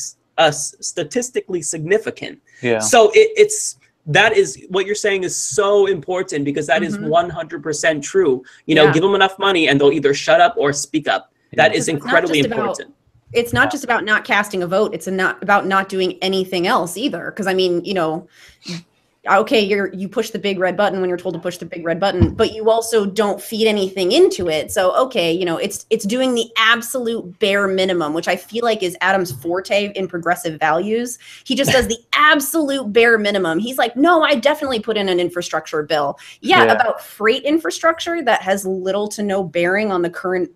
significant. Yeah. So that is what you're saying is so important, because that is 100% true. You know, give them enough money and they'll either shut up or speak up. That is incredibly important. It's not just about not casting a vote. It's not about not doing anything else either. Because I mean, you know, okay, you push the big red button when you're told to push the big red button, but you also don't feed anything into it. So, okay, you know, it's doing the absolute bare minimum, which I feel like is Adam's forte in progressive values. He just does the absolute bare minimum. He's like, no, I definitely put in an infrastructure bill. Yeah, about freight infrastructure that has little to no bearing on the current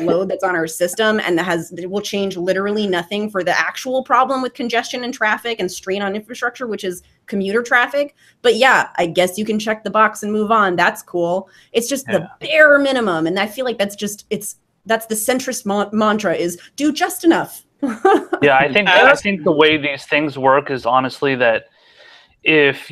load that's on our system, and it will change literally nothing for the actual problem with congestion and traffic and strain on infrastructure, which is commuter traffic. But yeah, I guess you can check the box and move on. That's cool. It's just the bare minimum. And I feel like that's the centrist mantra is do just enough. Yeah, I think the way these things work is honestly that if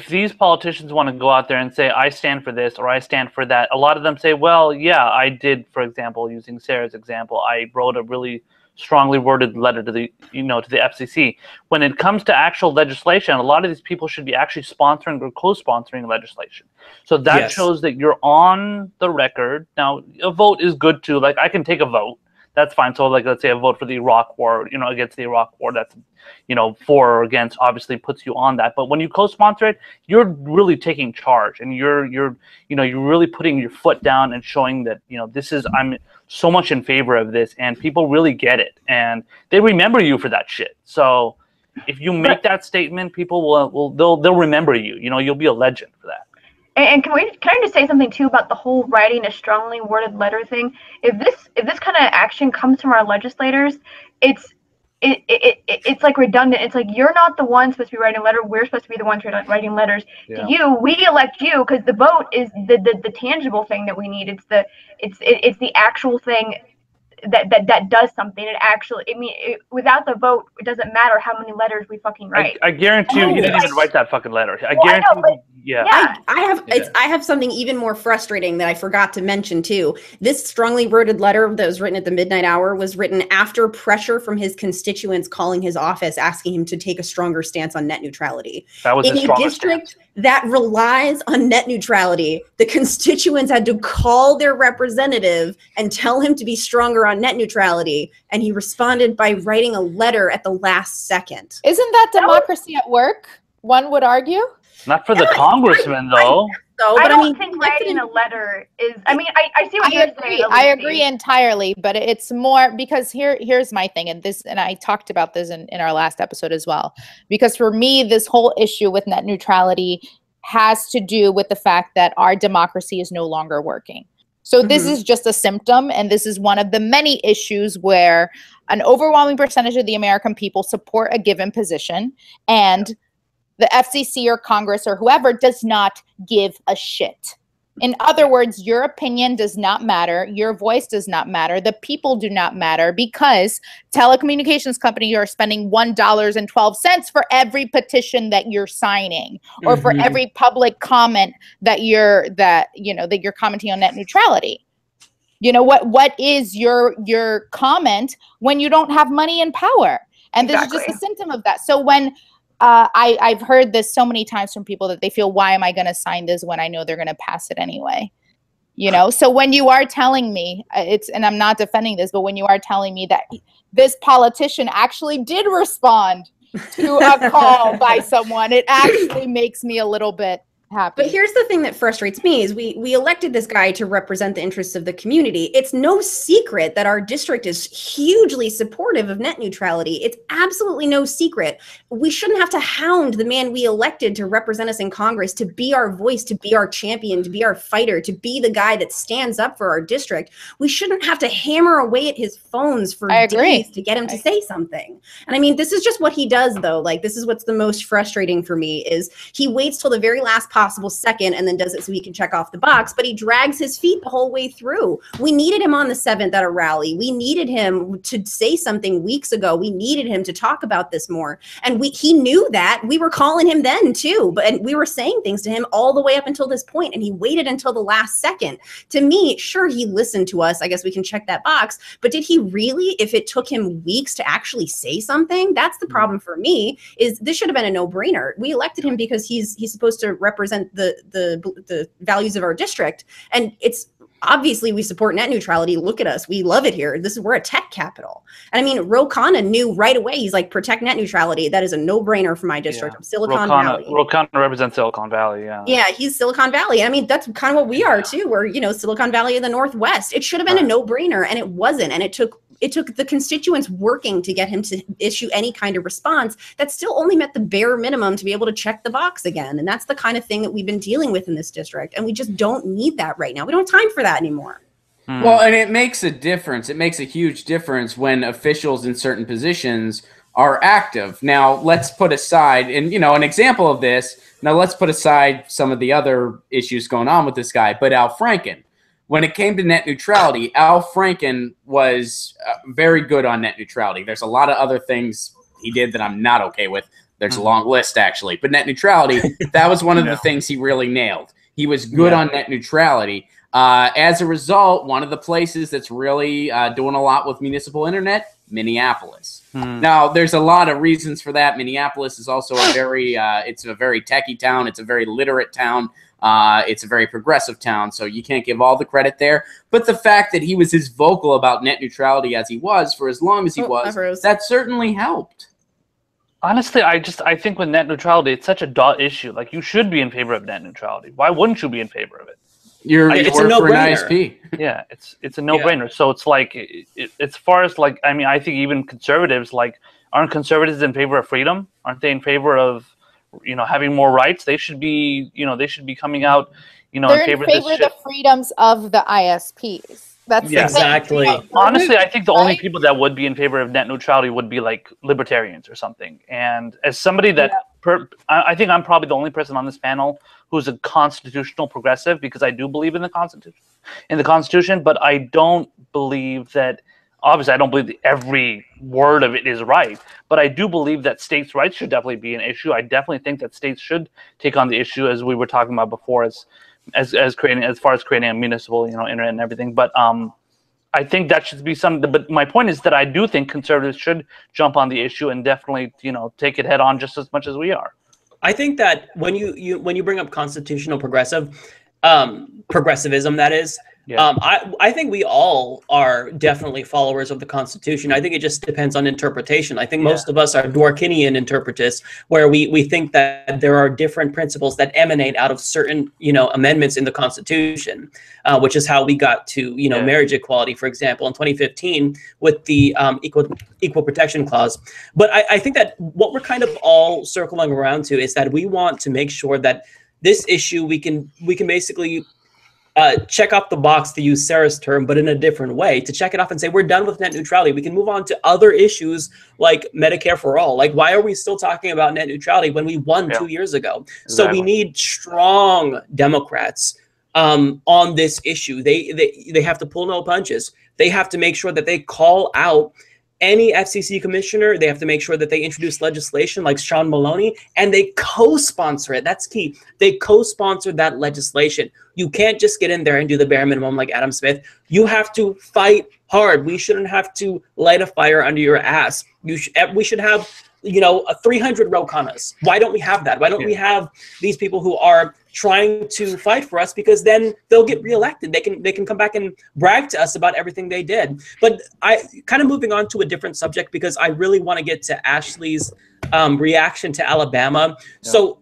these politicians want to go out there and say, I stand for this or I stand for that, a lot of them say, well, yeah, I did, for example, using Sarah's example, I wrote a really strongly worded letter to the FCC. When it comes to actual legislation, a lot of these people should be actually sponsoring or co-sponsoring legislation. So that shows that you're on the record. Now, a vote is good too. Like, I can take a vote. That's fine. So, like, let's say a vote for the Iraq War, you know, against the Iraq War, that's, you know, for or against, obviously puts you on that. But when you co-sponsor it, you're really taking charge, and you're really putting your foot down and showing that, you know, I'm so much in favor of this, and people really get it, and they remember you for that shit. So if you make that statement, people they'll remember you. You know, you'll be a legend for that. And can I just say something too about the whole writing a strongly worded letter thing? If this kind of action comes from our legislators, it's like redundant. It's like you're not the one supposed to be writing a letter. We're supposed to be the ones writing letters to you. We elect you because the vote is the tangible thing that we need. It's the actual thing that does something. It actually, without the vote, it doesn't matter how many letters we fucking write. I guarantee you, he didn't even write that fucking letter. I guarantee you. I have something even more frustrating that I forgot to mention too. This strongly worded letter that was written at the midnight hour was written after pressure from his constituents calling his office asking him to take a stronger stance on net neutrality. That was in a district that relies on net neutrality. The constituents had to call their representative and tell him to be stronger on net neutrality, and he responded by writing a letter at the last second. Isn't that democracy at work? One would argue. Not for the congressman, though. I don't think writing a letter is. I mean, I see what you're saying. I agree entirely, but it's more because here's my thing, and I talked about this in our last episode as well. Because for me, this whole issue with net neutrality has to do with the fact that our democracy is no longer working. So this is just a symptom, and this is one of the many issues where an overwhelming percentage of the American people support a given position, and the FCC or Congress or whoever does not give a shit. In other words, your opinion does not matter. Your voice does not matter. The people do not matter because telecommunications companies are spending $1.12 for every petition that you're signing or for every public comment that you're commenting on net neutrality. You know, what is your comment when you don't have money and power? And this is just a symptom of that. So when I've heard this so many times from people that they feel, why am I going to sign this when I know they're going to pass it anyway? You know, so when you are telling me and I'm not defending this, but when you are telling me that this politician actually did respond to a call by someone, it actually makes me a little bit happy. But here's the thing that frustrates me is we elected this guy to represent the interests of the community. It's no secret that our district is hugely supportive of net neutrality. It's absolutely no secret. We shouldn't have to hound the man we elected to represent us in Congress, to be our voice, to be our champion, to be our fighter, to be the guy that stands up for our district. We shouldn't have to hammer away at his phones for days to get him to say something. And I mean, this is just what he does, though. Like, this is what's the most frustrating for me is he waits till the very last possible second and then does it so he can check off the box, but he drags his feet the whole way through. We needed him on the 7th at a rally. We needed him to say something weeks ago. We needed him to talk about this more. And he knew that. We were calling him then too, and we were saying things to him all the way up until this point, and he waited until the last second. To me, sure, he listened to us. I guess we can check that box, but did he really, if it took him weeks to actually say something? That's the problem for me, is this should have been a no-brainer. We elected him because he's supposed to represent the values of our district, and it's obviously we support net neutrality. Look at us, we love it here. We're a tech capital. And I mean, Ro Khanna knew right away. He's like, protect net neutrality. That is a no-brainer for my district. I'm Silicon Valley. Ro Khanna represents Silicon Valley. Yeah, he's Silicon Valley. I mean, that's kind of what we are too. We're, you know, Silicon Valley of the Northwest. It should have been a no-brainer, and it wasn't. And it took the constituents working to get him to issue any kind of response that still only met the bare minimum to be able to check the box again. And that's the kind of thing that we've been dealing with in this district. And we just don't need that right now. We don't have time for that anymore. Well, and it makes a difference. It makes a huge difference when officials in certain positions are active. Now, let's put aside, and you know, an example of this, now let's put aside some of the other issues going on with this guy, but Al Franken. When it came to net neutrality, Al Franken was very good on net neutrality. There's a lot of other things he did that I'm not okay with. There's a long list, actually. But net neutrality, that was one of the things he really nailed. He was good on net neutrality. As a result, one of the places that's really doing a lot with Municipal Internet, Minneapolis. Now, there's a lot of reasons for that. Minneapolis is also a very, it's a very techie town. It's a very literate town. It's a very progressive town, so you can't give all the credit there. But the fact that he was as vocal about net neutrality as he was for as long as he was, that certainly helped. Honestly, I think with net neutrality, it's such a issue. Like, you should be in favor of net neutrality. Why wouldn't you be in favor of it? It's a no-brainer. Yeah, it's a no-brainer. So it's like, as far as like, I mean, I think even conservatives, like, aren't conservatives in favor of freedom? Aren't they in favor of having more rights, they should be, they should be coming out, They're in favor of the freedoms of the ISPs. That's exactly. Honestly, I think the only people that would be in favor of net neutrality would be like libertarians or something. And as somebody that, I think I'm probably the only person on this panel who's a constitutional progressive, because I do believe in the Constitution, but I don't believe that. Obviously, I don't believe that every word of it is right, but I do believe that states' rights should definitely be an issue. I definitely think that states should take on the issue, as we were talking about before, as far as creating a municipal, internet and everything. But I think that should be something. But my point is that I do think conservatives should jump on the issue and definitely, take it head on just as much as we are. I think that when you bring up constitutional progressivism, that is. Yeah. I think we all are definitely followers of the Constitution. I think it just depends on interpretation. I think most of us are Dworkinian interpretists, where we think that there are different principles that emanate out of certain, amendments in the Constitution, which is how we got to, marriage equality, for example, in 2015 with the Equal Protection Clause. But I think that what we're kind of all circling around to is that we want to make sure that this issue, we can basically check off the box, to use Sarah's term, but in a different way, to check it off and say, we're done with net neutrality. We can move on to other issues like Medicare for all. Like, why are we still talking about net neutrality when we won 2 years ago? Exactly. So we need strong Democrats on this issue. They have to pull no punches. They have to make sure that they call out any FCC commissioner. They have to make sure that they introduce legislation like Sean Maloney, and they co-sponsor it. That's key. They co-sponsor that legislation. You can't just get in there and do the bare minimum like Adam Smith. You have to fight hard. We shouldn't have to light a fire under your ass. We should have, 300 Rokanas. Why don't we have that? Why don't we have these people who are trying to fight for us, because then they'll get reelected. They can come back and brag to us about everything they did. But I kind of moving on to a different subject, because I really want to get to Ashley's reaction to Alabama. So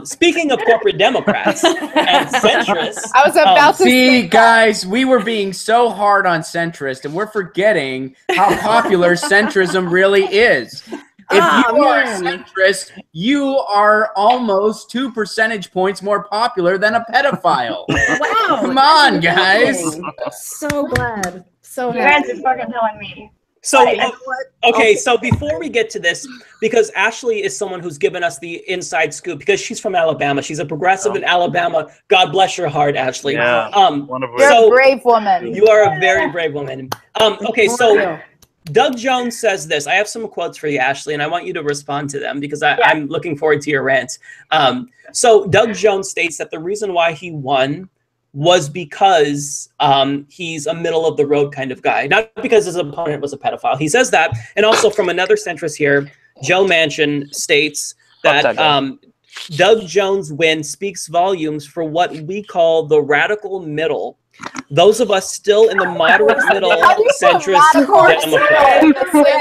speaking of corporate Democrats and centrists, I was about to see, guys, we were being so hard on centrist, and we're forgetting how popular centrism really is. If you are a centrist, you are almost 2 percentage points more popular than a pedophile. Wow. Come on, guys. So glad. So you guys are fucking telling me. So, okay, so before we get to this, because Ashley is someone who's given us the inside scoop, because she's from Alabama. She's a progressive in Alabama. God bless your heart, Ashley. Yeah, you're a brave woman. You are a very brave woman. Okay, so Doug Jones says this. I have some quotes for you, Ashley, and I want you to respond to them, because I'm looking forward to your rant. So Doug Jones states that the reason why he won was because he's a middle-of-the-road kind of guy, not because his opponent was a pedophile. He says that. And also from another centrist here, Joe Manchin states that Doug Jones' win speaks volumes for what we call the radical middle. Those of us still in the moderate middle centrist Democrat.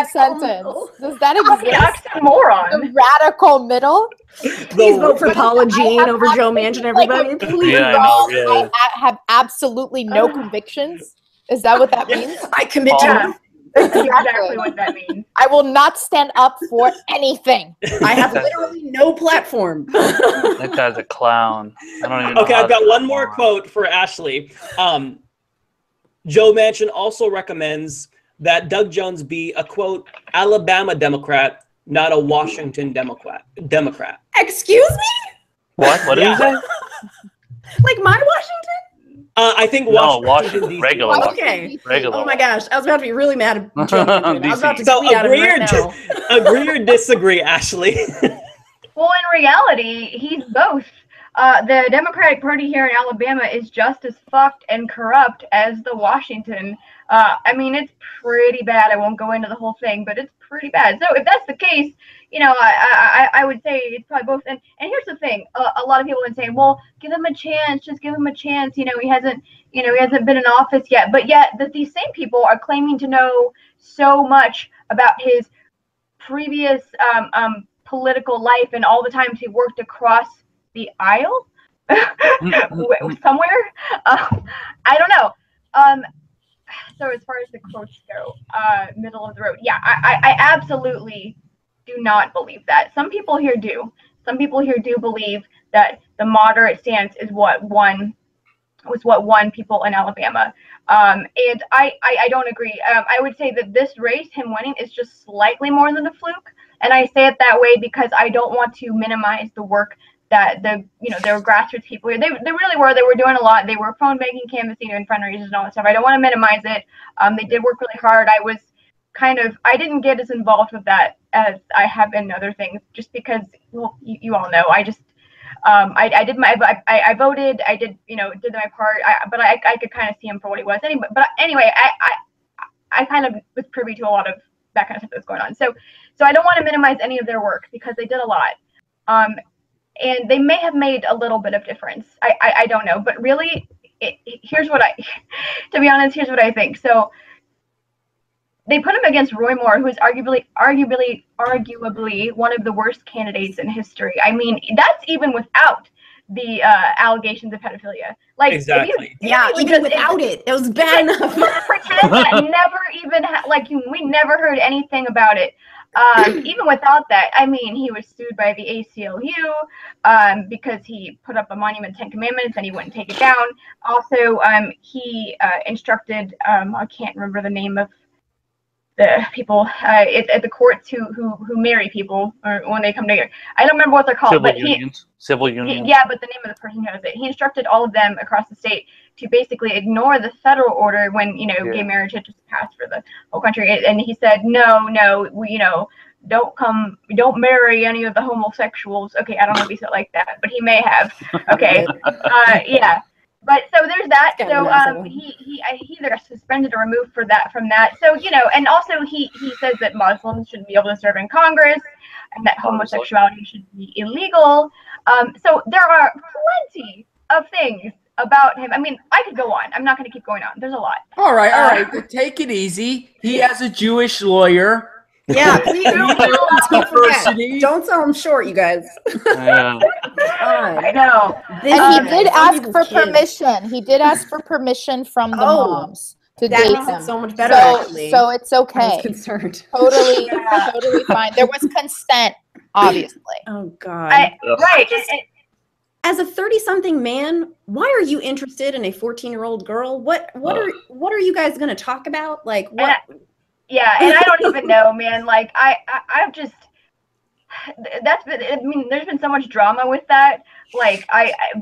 Sentence. Does that exist? The radical middle? Please vote for Paula Jean over Joe Manchin, everybody. Please. I have absolutely no convictions. Is that what that means? I commit to That's exactly what that means. I will not stand up for anything. I have literally no platform. That guy's a clown. I don't even know. Okay, I've got one more quote for Ashley. Joe Manchin also recommends that Doug Jones be a, quote, Alabama Democrat, not a Washington Democrat. Excuse me? What did you say? Like my Washington? I think Washington, DC. regular. Okay. Regular. Oh my gosh, I was about to be really mad at Joe Manchin. I was about to tweet at him right now. Agree or disagree, Ashley? Well, in reality, he's both. The Democratic Party here in Alabama is just as fucked and corrupt as the Washington. I mean, it's pretty bad. I won't go into the whole thing, but it's pretty bad. So if that's the case, you know, I would say it's probably both. And here's the thing: a lot of people have been saying, "Well, give him a chance. Just give him a chance." You know, he hasn't been in office yet. But yet, these same people are claiming to know so much about his previous political life and all the times he worked across the aisle somewhere. I don't know. So as far as the quotes go, middle of the road. Yeah, I absolutely do not believe that. Some people here do. some people here do believe that the moderate stance is what won people in Alabama. And I don't agree. I would say that this race, him winning, is just slightly more than a fluke. And I say it that way because I don't want to minimize the work that there were grassroots people here. They really were. They were doing a lot. They were phone banking, canvassing, and fundraisers and all that stuff. I don't want to minimize it. They did work really hard. I didn't get as involved with that as I have in other things, just because, well, you all know, I voted, I did my part, but I could kind of see him for what he was. Anyway, I kind of was privy to a lot of that kind of stuff that's going on. So I don't want to minimize any of their work because they did a lot. And they may have made a little bit of difference. I don't know, but really, to be honest, here's what I think. So they put him against Roy Moore, who is arguably one of the worst candidates in history. I mean, that's even without the allegations of pedophilia. Like, exactly. Even without it was bad enough. Pretend that we never heard anything about it. Even without that, I mean, he was sued by the ACLU because he put up a monument to 10 Commandments and he wouldn't take it down. Also, he instructed, I can't remember the name of the people at the courts who marry people or when they come together. I don't remember what they're called. Civil unions. Yeah, but the name of the person who knows it. He instructed all of them across the state to basically ignore the federal order when gay marriage had just passed for the whole country. And he said, no, don't marry any of the homosexuals. Okay, I don't know if he said it like that, but he may have. Okay, yeah. But so there's that. So he either got suspended or removed from that. So and also he says that Muslims shouldn't be able to serve in Congress, and that homosexuality should be illegal. So there are plenty of things about him. I mean, I could go on. I'm not going to keep going on. There's a lot. All right. Take it easy. He has a Jewish lawyer. Yeah, don't sell him short, you guys. I know. And he did ask for permission. He did ask for permission from the moms to date makes them. it so much better, actually. So it's okay. I was concerned. Totally fine. There was consent, obviously. Oh God. Right. As a 30-something man, why are you interested in a 14-year-old girl? What are you guys going to talk about? Like what? Yeah, and I don't even know, man. Like I've just there's been so much drama with that. Like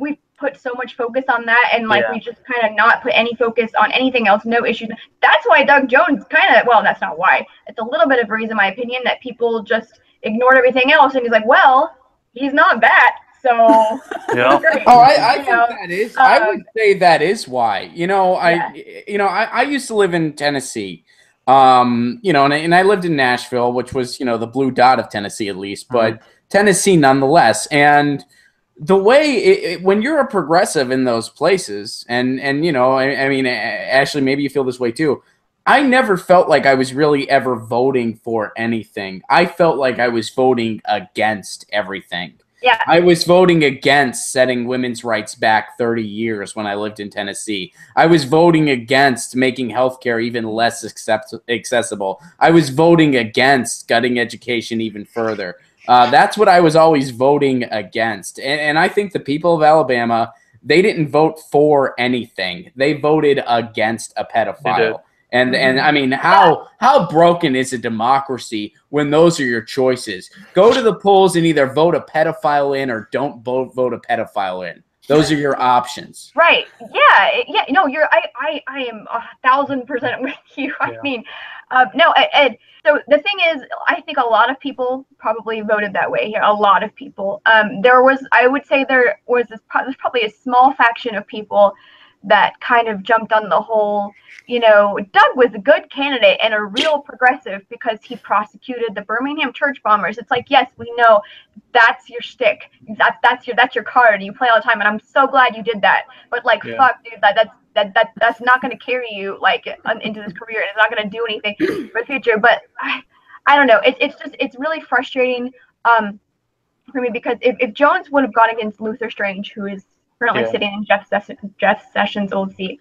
we put so much focus on that, and we just kind of not put any focus on anything else. No issues. That's why Doug Jones that's not why. It's a little bit of a reason, in my opinion, that people just ignored everything else, and he's like, well, he's not that. So yeah. I think that is. I would say that is why. I used to live in Tennessee. And I lived in Nashville, which was, the blue dot of Tennessee at least, but Tennessee nonetheless. And the way when you're a progressive in those places, and Ashley, maybe you feel this way too. I never felt like I was really ever voting for anything. I felt like I was voting against everything. Yeah. I was voting against setting women's rights back 30 years when I lived in Tennessee. I was voting against making healthcare even less accessible. I was voting against gutting education even further. That's what I was always voting against. And I think the people of Alabama, they didn't vote for anything. They voted against a pedophile. And I mean, how broken is a democracy when those are your choices? Go to the polls and either vote a pedophile in or don't vote a pedophile in. Those are your options. Right. Yeah. No, I am 1,000% with you. I mean, no, Ed. So the thing is, I think a lot of people probably voted that way here. A lot of people. I would say there's probably a small faction of people that kind of jumped on the whole, Doug was a good candidate and a real progressive because he prosecuted the Birmingham church bombers. It's like, yes, we know that's your shtick. That's your card. You play all the time, and I'm so glad you did that. But fuck, dude, that's not going to carry you into this career. It's not going to do anything for the future. But I don't know. It's really frustrating for me because if Jones would have gone against Luther Strange, who is currently sitting in Jeff Sessions' old seat,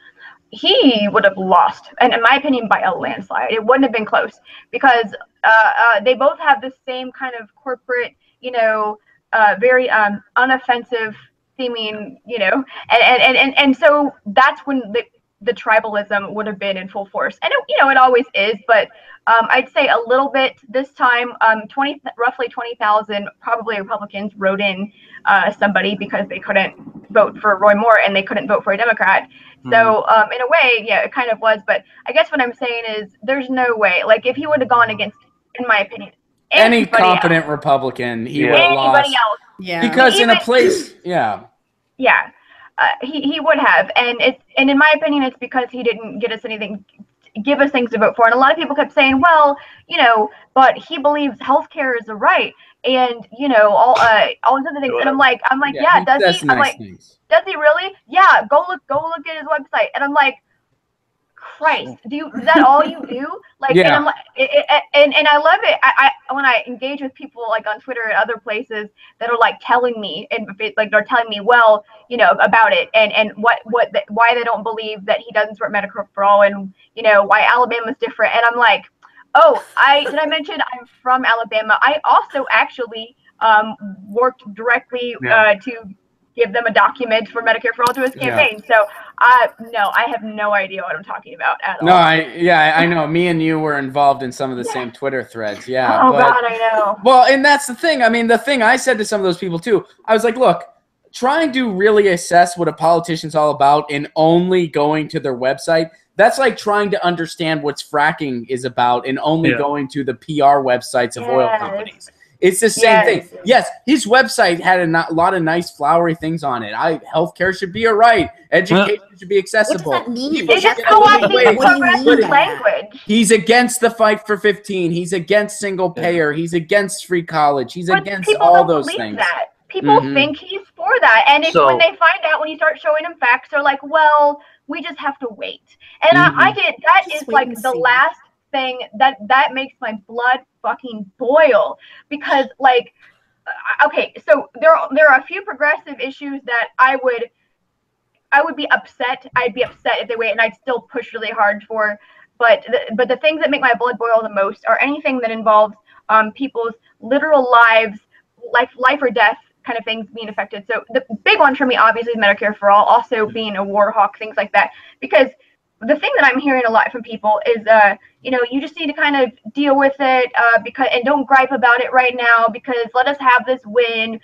he would have lost, and in my opinion, by a landslide. It wouldn't have been close because they both have the same kind of corporate, very unoffensive seeming, you know, and so that's when the tribalism would have been in full force, and it always is, but I'd say a little bit this time. Roughly 20,000 probably Republicans wrote in somebody because they couldn't vote for Roy Moore and they couldn't vote for a Democrat. So in a way, yeah, it kind of was. But I guess what I'm saying is there's no way. Like if he would have gone against, in my opinion, any competent Republican, he would have lost. Anybody else. Yeah. Because in a place, yeah. Yeah. He would have, and in my opinion, it's because he didn't give us things to vote for. And a lot of people kept saying, well, you know, but he believes healthcare is a right, and you know, all these other things. And I'm like, yeah, does he? I'm like, does he really? Yeah, go look at his website. And I'm like, Christ, is that all you do? Like, yeah. And I'm like, and I love it. I when I engage with people like on Twitter and other places that are like telling me, and like they're telling me, well, you know, about it, and why they don't believe that he doesn't support Medicare for all, and you know why Alabama's different. And I'm like, oh, did I mention I'm from Alabama? I also actually worked directly to give them a document for Medicare for all to his campaign. So no, I have no idea what I'm talking about at all. No, I know. Me and you were involved in some of the same Twitter threads. Yeah. Oh, God, I know. Well, and that's the thing. I mean, the thing I said to some of those people too, I was like, look, trying to really assess what a politician's all about and only going to their website, that's like trying to understand what fracking is about and only going to the PR websites of oil companies. It's the same thing. Yes, his website had a lot of nice flowery things on it. Healthcare should be a right. Education should be accessible. What does that mean? It's just co-opting progressive language. He's against the fight for 15. He's against single payer. He's against free college. He's against all those things. People think he's for that. And when they find out, when you start showing them facts, they're like, well, we just have to wait. And I get that is like the last thing that makes my blood fucking boil, because like okay, so there are a few progressive issues that I would be upset. I'd be upset if they wait, and I'd still push really hard for, but the things that make my blood boil the most are anything that involves people's literal lives, life or death kind of things being affected. So the big one for me obviously is Medicare for all, also being a war hawk, things like that, because the thing that I'm hearing a lot from people is, you know, you just need to kind of deal with it and don't gripe about it right now, because let us have this win.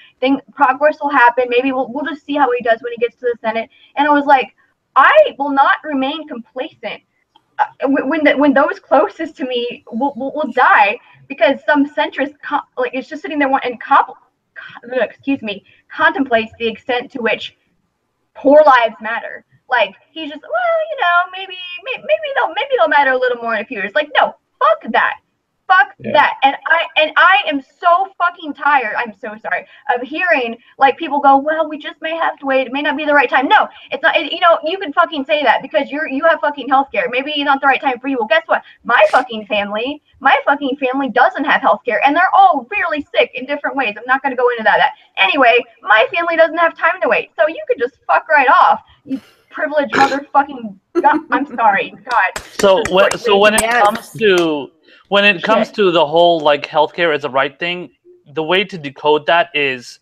Progress will happen. Maybe we'll just see how he does when he gets to the Senate. And I was like, I will not remain complacent when those closest to me will die, because some centrist like is just sitting there and contemplates the extent to which poor lives matter. Like he's just, well, you know, maybe they'll matter a little more in a few years. Like, no, fuck that. That. And I am so fucking tired. I'm so sorry of hearing like people go, well, we just may have to wait. It may not be the right time. No, it's not. You know, you can fucking say that because you have fucking healthcare. Maybe it's not the right time for you. Well, guess what? My fucking family doesn't have healthcare, and they're all really sick in different ways. I'm not going to go into that. Anyway, my family doesn't have time to wait, so you could just fuck right off. You privileged motherfucking. God, I'm sorry, God. So when it comes to the whole like healthcare is a right thing, the way to decode that is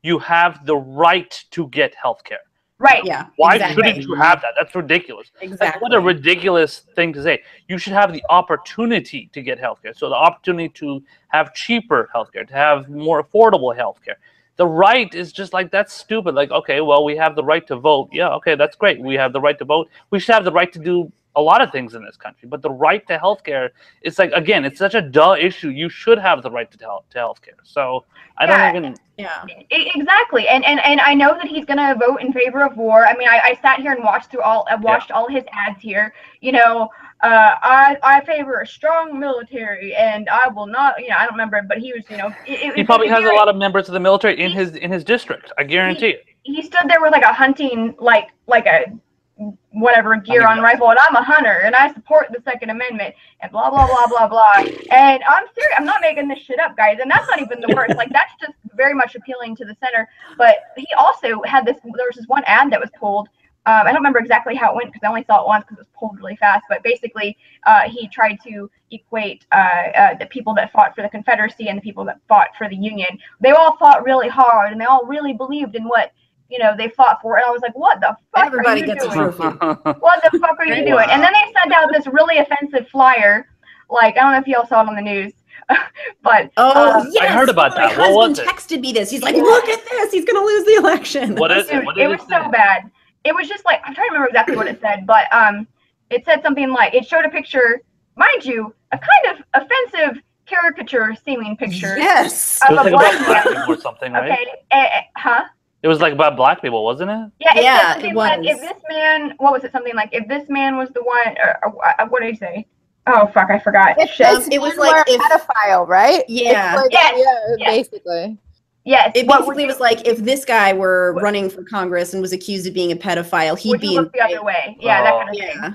you have the right to get healthcare. Right. Yeah. Why shouldn't you have that? That's ridiculous. Exactly. That's what a ridiculous thing to say. You should have the opportunity to get healthcare. So the opportunity to have cheaper healthcare, to have more affordable healthcare. The right is just like, that's stupid. Like, okay, well, we have the right to vote. Yeah, okay, that's great. We have the right to vote. We should have the right to do a lot of things in this country. But the right to healthcare, it's like, again, it's such a duh issue. You should have the right to healthcare. So I don't even... Yeah, exactly. And I know that he's going to vote in favor of war. I mean, I sat here and watched all his ads here. You know, I favor a strong military, and I will not, you know, I don't remember, but he was, you know, he probably has a lot of members of the military in his district. I guarantee it. He stood there with like a hunting, like a whatever gear on rifle, and I'm a hunter, and I support the Second Amendment, and blah blah blah blah blah. And I'm serious. I'm not making this shit up, guys. And that's not even the worst. Like that's just very much appealing to the center. But he also had this. There was this one ad that was pulled I don't remember exactly how it went because I only saw it once because it was pulled really fast. But basically, he tried to equate the people that fought for the Confederacy and the people that fought for the Union. They all fought really hard, and they all really believed in what they fought for. And I was like, what the fuck Everybody are you gets doing? a trophy. What the fuck are you doing? And then they sent out this really offensive flyer. Like, I don't know if y'all saw it on the news. But yes, I heard about that. My What husband was it? texted me this. He's like, "Look at this! He's gonna lose the election." What is it? Dude, What did it was say? so bad. It was just like, I'm trying to remember exactly what it said, but it said something like, it showed a picture, mind you, a kind of offensive caricature seeming picture. Yes. It was Of a like about black black man. people or something, right? Okay, huh? It was like about black people, wasn't it? Yeah, it Yeah, said something it like, was. if this man, what was it? Something like, if this man was the one, or what did he say? Oh, fuck, I forgot. If Shit. this it was man like were a if- pedophile, right? Yeah. It's like, Yes, yeah, yes. basically. Yes. It What basically was like if this guy were running for Congress and was accused of being a pedophile, he'd would be you look the other way? Yeah, that kind of thing. Yeah.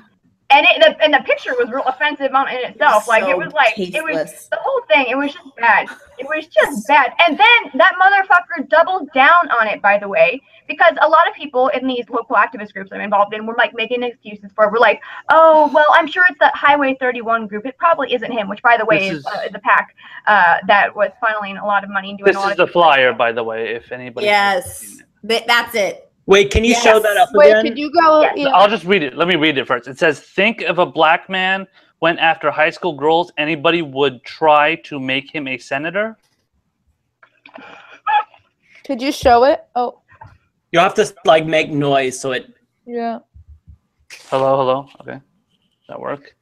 And the picture was real offensive in itself. Like, it was like, it was tasteless. the whole thing. It was just bad. It was just bad. And then that motherfucker doubled down on it, by the way, because a lot of people in these local activist groups I'm involved in were like making excuses for it. We're like, oh, well, I'm sure it's that Highway 31 group. It probably isn't him, which, by the way, is the PAC that was funneling a lot of money and doing This a lot is of the things. flyer, by the way, if anybody. Yes. That's it. Wait, can you show that up Wait, again? could you go? Yes. Yeah. I'll just read it. Let me read it first. It says, think if a black man went after high school girls, anybody would try to make him a senator? Could you show it? Oh, You'll have to like make noise so it. yeah. Hello? Okay. That work?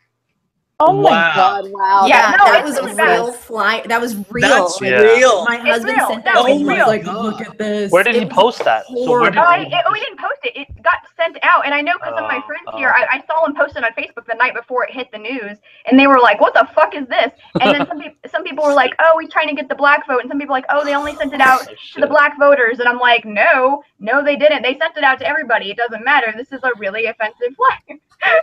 Oh my Wow. God! Wow. Yeah, no, that it's was a really bad. real fly. That was real. That's Yeah. real. My husband real. sent that No, to me. it's He was real. like, look at this. Where did he It was post that? So where did horrible. We didn't post it. It got sent out, and I know because of my friends here. I saw him post it on Facebook the night before it hit the news, and they were like, "What the fuck is this?" And then some people were like, "Oh, he's trying to get the black vote," and some people were like, "Oh, they only sent it out to the black voters," and I'm like, "No, they didn't. They sent it out to everybody. It doesn't matter. This is a really offensive flag."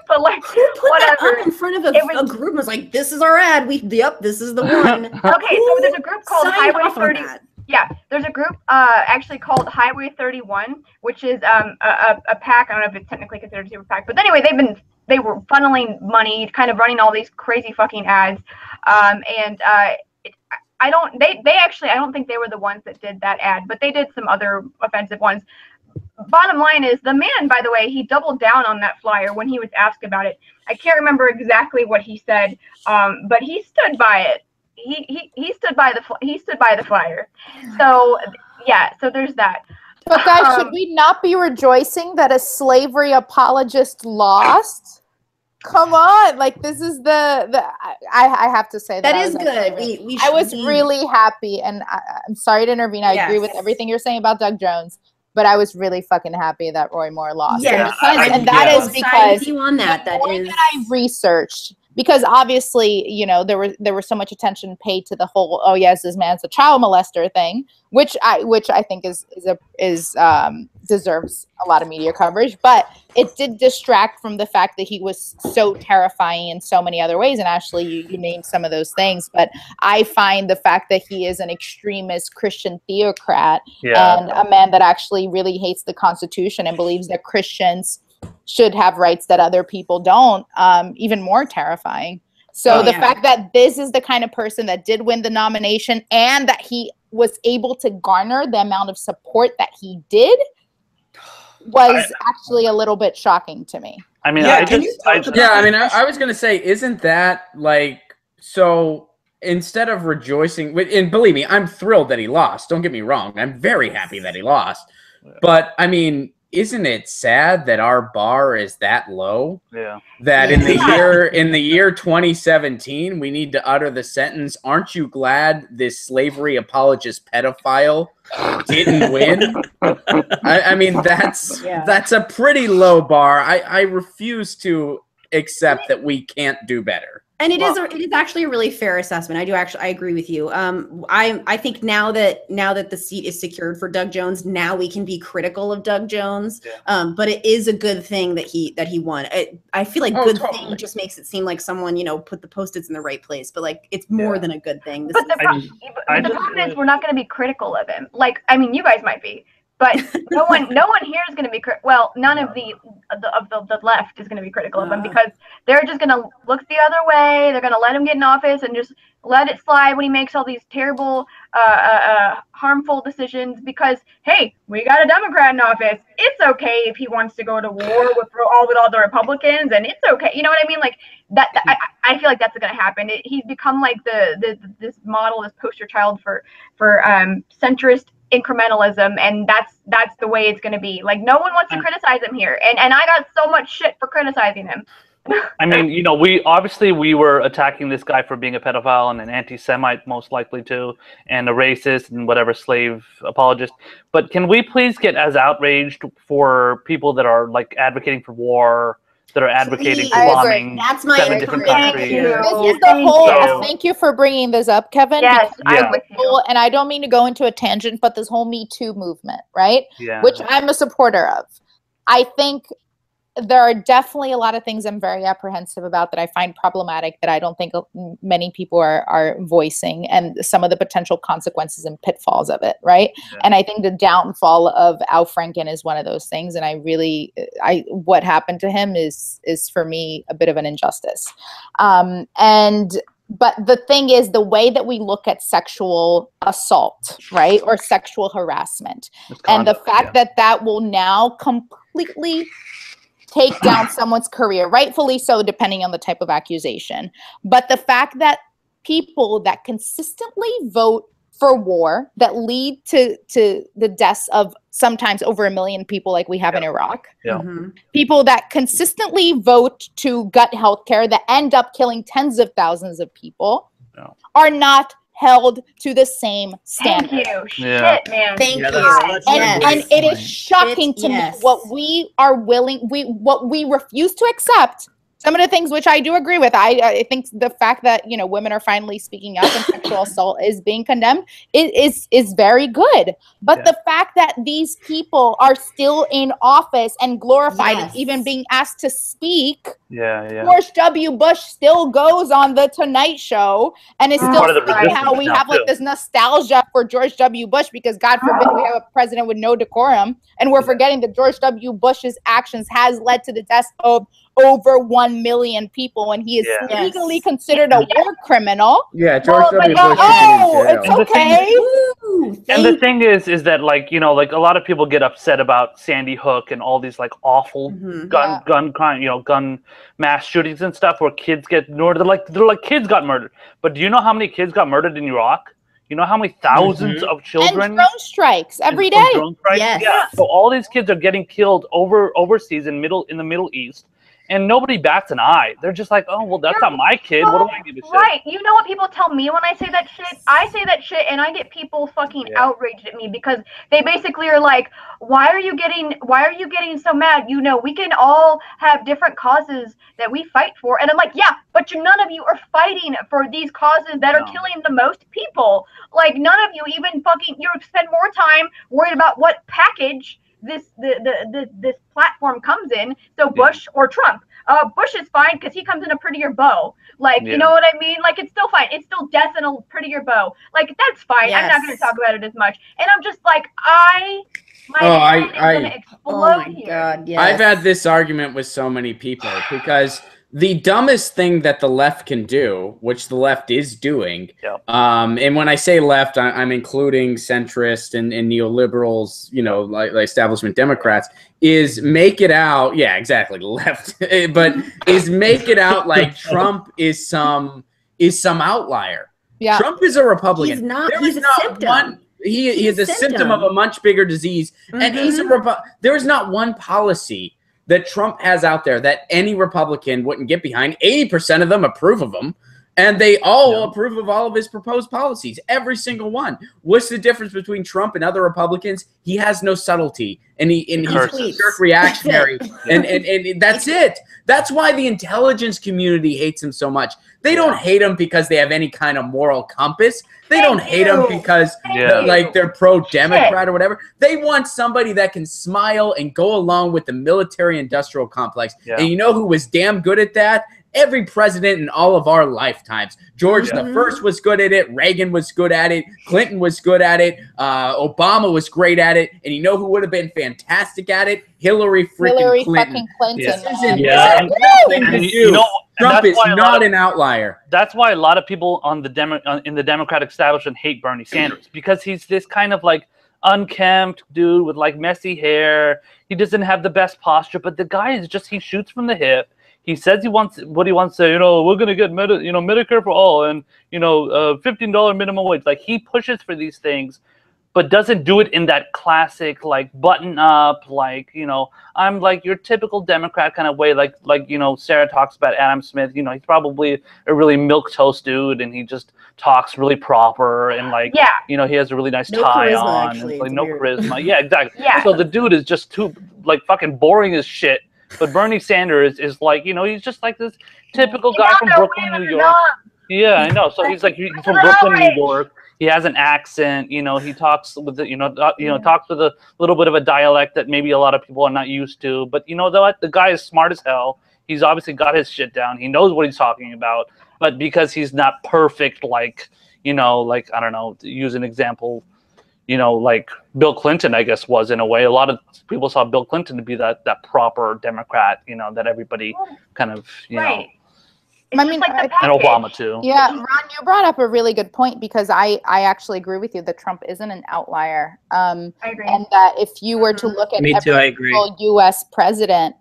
But like, Who put whatever. that up in front of It was- a group and was like, this is our ad. Yep, this is the one. Okay, so there's a group called Signed Highway off on 30. that. Yeah, there's a group actually called Highway 31, which is a PAC. I don't know if it's technically considered a super PAC, but anyway, they were funneling money, kind of running all these crazy fucking ads, I don't think they were the ones that did that ad, but they did some other offensive ones. Bottom line is, the man, by the way, he doubled down on that flyer when he was asked about it. I can't remember exactly what he said, but he stood by it. He stood by the flyer. So yeah, so there's that. But guys, should we not be rejoicing that a slavery apologist lost? Come on, like this is I have to say That I is was good. actually I was really happy, and I'm sorry to intervene. I agree with everything you're saying about Doug Jones, but I was really fucking happy that Roy Moore lost. Yeah, and that is because you on that. the That more is. that I researched, because obviously, there was so much attention paid to the whole, oh yes, this man's a child molester thing, which I think is deserves a lot of media coverage, but it did distract from the fact that he was so terrifying in so many other ways. And Ashley, you named some of those things, but I find the fact that he is an extremist Christian theocrat and a man that actually really hates the Constitution and believes that Christians should have rights that other people don't, even more terrifying. So the fact that this is the kind of person that did win the nomination and that he was able to garner the amount of support that he did was actually a little bit shocking to me. I mean, Yeah, I was going to say, isn't that like, so instead of rejoicing, and believe me, I'm thrilled that he lost. Don't get me wrong. I'm very happy that he lost. But I mean, isn't it sad that our bar is that low? Yeah. That in the year 2017, we need to utter the sentence, "Aren't you glad this slavery apologist pedophile didn't win?" I mean, that's a pretty low bar. I refuse to accept that we can't do better. And it is actually a really fair assessment. I agree with you. I think now that the seat is secured for Doug Jones, now we can be critical of Doug Jones. Yeah. But it is a good thing that he won. I feel like thing just makes it seem like someone put the Post-its in the right place, but like it's more than a good thing. But the problem is we're not going to be critical of him. Like, I mean, you guys might be. But no one here is going to be well. None of the left is going to be critical of him because they're just going to look the other way. They're going to let him get in office and just let it slide when he makes all these terrible, harmful decisions. Because hey, we got a Democrat in office. It's okay if he wants to go to war with all the Republicans, and it's okay. You know what I mean? Like that. I feel like that's going to happen. He's become like this model, this poster child for centrist incrementalism, and that's the way it's going to be. Like, no one wants to criticize him here, and I got so much shit for criticizing him. I mean, you know, we were attacking this guy for being a pedophile and an anti-Semite, most likely too, and a racist and whatever, slave apologist. But can we please get as outraged for people that are like advocating for war, that are advocating for bombing That's my 7 different countries? This is the whole. Thank you for bringing this up, Kevin. Yes, I'm with you. And I don't mean to go into a tangent, but this whole Me Too movement, right? Yeah. Which I'm a supporter of. I think there are definitely a lot of things I'm very apprehensive about that I find problematic that I don't think many people are voicing, and some of the potential consequences and pitfalls of it, right? Yeah. And I think the downfall of Al Franken is one of those things, and what happened to him is for me a bit of an injustice. But the thing is, the way that we look at sexual assault, right, or sexual harassment, and the fact that will now completely take down someone's career, rightfully so, depending on the type of accusation. But the fact that people that consistently vote for war, that lead to the deaths of sometimes over 1 million people like we have in Iraq, people that consistently vote to gut healthcare that end up killing tens of thousands of people are not held to the same standard. Thank you. Shit, man. Thank you. And it is shocking to me what we are what we refuse to accept. Some of the things which I do agree with. I think the fact that, you know, women are finally speaking up and sexual assault is being condemned is very good. But the fact that these people are still in office and glorified and even being asked to speak. George W. Bush still goes on the Tonight Show and is still somehow we have like this nostalgia for George W. Bush because God forbid we have a president with no decorum, and we're forgetting that George W. Bush's actions has led to the deaths of over 1 million people, and he is legally considered a war criminal. Yeah, George W. Bush. It's okay. And the thing is that, like, you know, like a lot of people get upset about Sandy Hook and all these like awful gun crime, you know, gun mass shootings and stuff where kids get murdered. They're like kids got murdered. But do you know how many kids got murdered in Iraq? You know how many thousands of children? And drone strikes every day. Drone strikes? Yeah. So all these kids are getting killed overseas in the Middle East. And nobody bats an eye. They're just like, oh, well, that's not my kid. What do I give a shit? Right. You know what people tell me when I say that shit? I say that shit and I get people fucking outraged at me because they basically are like, why are you getting so mad? You know, we can all have different causes that we fight for. And I'm like, yeah, but none of you are fighting for these causes that are killing the most people. Like, none of you even you spend more time worried about what package this platform comes in. So Bush or Trump, Bush is fine because he comes in a prettier bow. Like, you know what I mean? Like, it's still fine. It's still death in a prettier bow. Like, that's fine. I'm not going to talk about it as much. And I'm just like, my head is going to explode here. God, yes. I've had this argument with so many people because the dumbest thing that the left can do, which the left is doing, and when I say left, I'm including centrist and neoliberals, you know, like establishment Democrats, is make it out, exactly, left, but is make it out like Trump is some outlier. Yeah. Trump is a Republican. He's not. He's a symptom. He is a symptom of a much bigger disease, and he's there is not one policy that Trump has out there that any Republican wouldn't get behind. 80% of them approve of him, and they all approve of all of his proposed policies, every single one. What's the difference between Trump and other Republicans? He has no subtlety, and he's a jerk reactionary, and that's it. That's why the intelligence community hates him so much. They don't hate him because they have any kind of moral compass. They don't hate him because they're pro-Democrat or whatever. They want somebody that can smile and go along with the military-industrial complex. Yeah. And you know who was damn good at that? Every president in all of our lifetimes. George the First was good at it. Reagan was good at it. Clinton was good at it. Obama was great at it. And you know who would have been fantastic at it? Hillary Clinton. Fucking Clinton. Yeah. You know, Trump is not an outlier. That's why a lot of people on in the Democratic establishment hate Bernie Sanders, because he's this kind of like unkempt dude with like messy hair. He doesn't have the best posture, but the guy is just, he shoots from the hip. He says he wants what he wants to, you know, we're going to get Medicare for all and, you know, $15 minimum wage. Like, he pushes for these things, but doesn't do it in that classic, like, button up, like, you know, I'm like your typical Democrat kind of way. Like, you know, Sarah talks about Adam Smith, you know, he's probably a really milquetoast dude and he just talks really proper and like, you know, he has a really nice tie on. Actually, and, like, no charisma. Yeah, exactly. Yeah. So the dude is just too, like, fucking boring as shit. But Bernie Sanders is like, you know, he's just like this typical guy from Brooklyn, New York. Yeah, I know. So he's like, he's from Brooklyn, New York. He has an accent, you know. He talks with the, talks with a little bit of a dialect that maybe a lot of people are not used to. But you know what? The guy is smart as hell. He's obviously got his shit down. He knows what he's talking about. But because he's not perfect, like, you know, like, I don't know, to use an example, you know, like Bill Clinton, I guess, was in a way. A lot of people saw Bill Clinton to be that proper Democrat, you know, that everybody kind of, you know. I mean, like and Obama too. Yeah, Ron, you brought up a really good point, because I actually agree with you that Trump isn't an outlier. I agree. And that if you were to look at every single U.S. president,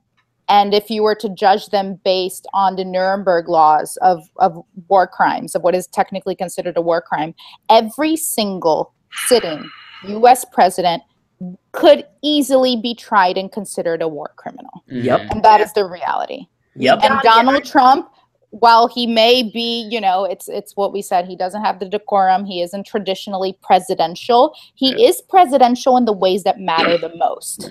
and if you were to judge them based on the Nuremberg laws of war crimes, of what is technically considered a war crime, every single sitting U.S. president could easily be tried and considered a war criminal. Yep. And that is the reality. Yep. And Donald Trump, while he may be, you know, it's what we said, he doesn't have the decorum, he isn't traditionally presidential, he is presidential in the ways that matter the most.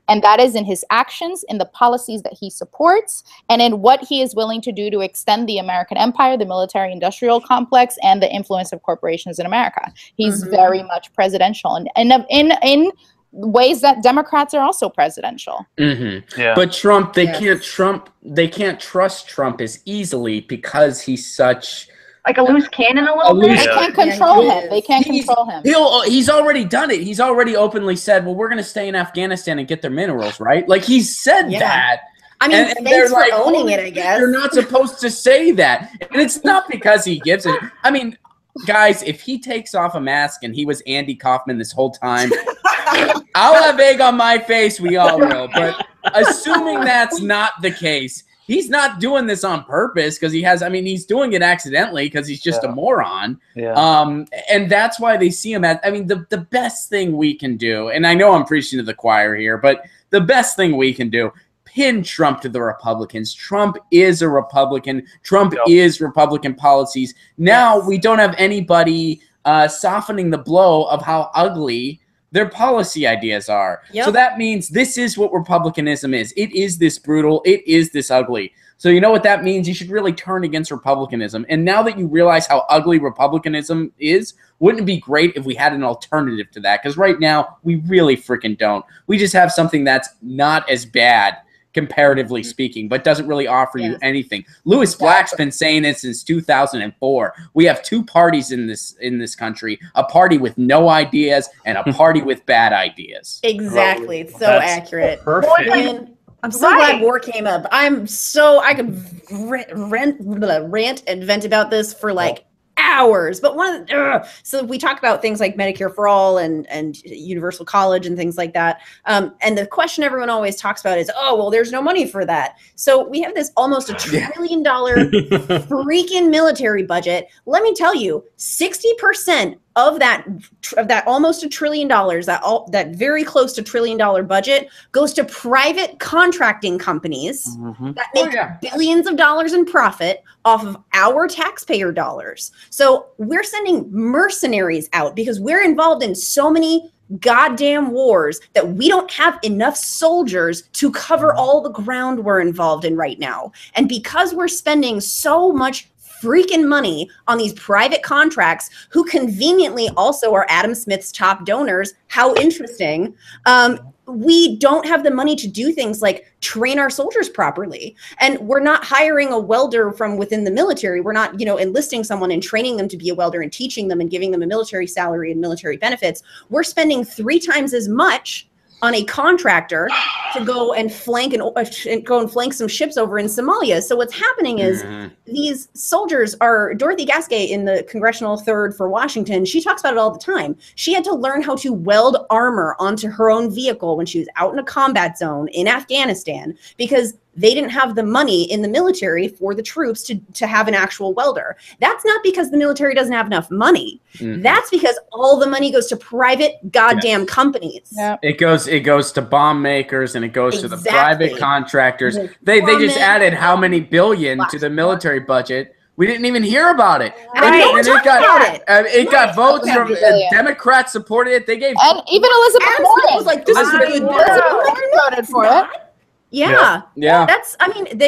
And that is in his actions, in the policies that he supports, and in what he is willing to do to extend the American empire, the military-industrial complex, and the influence of corporations in America. He's very much presidential, and in ways that Democrats are also presidential. Yeah. But Trump, they can't trust Trump as easily because he's such like a loose cannon a little bit. They can't control him. They can't control him. He's already done it. He's already openly said, well, we're going to stay in Afghanistan and get their minerals, right? Like, he's said that. I mean, and thanks for owning it, I guess. You're not supposed to say that. And it's not because he gives it. I mean, guys, if he takes off a mask and he was Andy Kaufman this whole time, I'll have egg on my face. We all will. But assuming that's not the case, he's not doing this on purpose because he has, I mean, he's doing it accidentally because he's just a moron. And that's why they see him as, I mean, the best thing we can do, and I know I'm preaching to the choir here, but the best thing we can do, pin Trump to the Republicans. Trump is a Republican. Trump is Republican policies. Now we don't have anybody softening the blow of how ugly their policy ideas are. So that means this is what republicanism is. It is this brutal. It is this ugly. So you know what that means? You should really turn against republicanism. And now that you realize how ugly republicanism is, wouldn't it be great if we had an alternative to that? Because right now, we really freaking don't. We just have something that's not as bad, comparatively speaking, but doesn't really offer you anything. Louis Black's been saying it since 2004. We have two parties in this country: a party with no ideas and a party with bad ideas. Exactly. It's so accurate. Perfect. I'm so glad war came up. I could rant and vent about this for like hours. But so we talk about things like Medicare for all and universal college and things like that. And the question everyone always talks about is, oh, well, there's no money for that. So we have this almost $1 trillion freaking military budget. Let me tell you, 60% of that almost $1 trillion, that very close to $1 trillion budget goes to private contracting companies that make billions of dollars in profit off of our taxpayer dollars. So we're sending mercenaries out because we're involved in so many goddamn wars that we don't have enough soldiers to cover all the ground we're involved in right now. And because we're spending so much freaking money on these private contracts, who conveniently also are Adam Smith's top donors, how interesting, we don't have the money to do things like train our soldiers properly. And we're not hiring a welder from within the military. We're not, enlisting someone and training them to be a welder and teaching them and giving them a military salary and military benefits. We're spending 3 times as much on a contractor to go and flank some ships over in Somalia. So what's happening is these soldiers are, Dorothy Gasquet in the Congressional 3rd for Washington, she talks about it all the time. She had to learn how to weld armor onto her own vehicle when she was out in a combat zone in Afghanistan, because they didn't have the money in the military for the troops to have an actual welder. That's not because the military doesn't have enough money. That's because all the money goes to private goddamn companies. Yep. It goes to bomb makers, and it goes to the private contractors. They just added how many billion to the military budget. We didn't even hear about it. It got votes from Democrats supported it. They gave, and even Elizabeth Warren was like, "This is a good bill." Voted for it. Yeah. That's,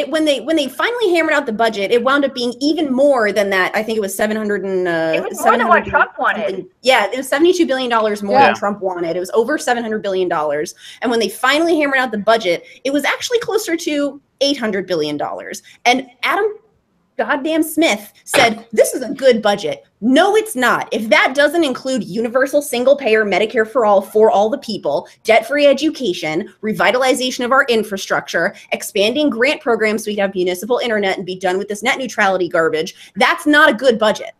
when they finally hammered out the budget, it wound up being even more than that. I think it was 700 and it was more than what Trump wanted. Yeah, it was $72 billion more than Trump wanted. It was over $700 billion. And when they finally hammered out the budget, it was actually closer to $800 billion. And Adam goddamn Smith said, this is a good budget. No, it's not. If that doesn't include universal single-payer Medicare for all the people, debt-free education, revitalization of our infrastructure, expanding grant programs so we can have municipal internet and be done with this net neutrality garbage, that's not a good budget.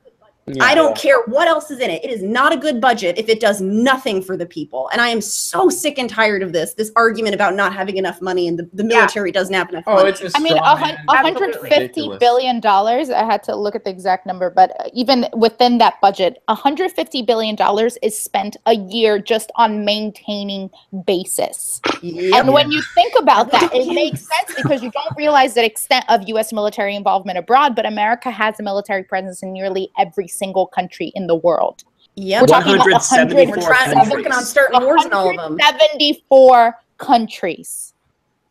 Yeah. I don't care what else is in it. It is not a good budget if it does nothing for the people. And I am so sick and tired of this argument about not having enough money and the military doesn't have enough money. $150 billion, I had to look at the exact number, but even within that budget, $150 billion is spent a year just on maintaining bases. Yep. And when you think about that, it makes sense because you don't realize the extent of U.S. military involvement abroad, but America has a military presence in nearly every single country in the world. Yeah, we're talking about 174 working on starting wars in all of them. 74 countries.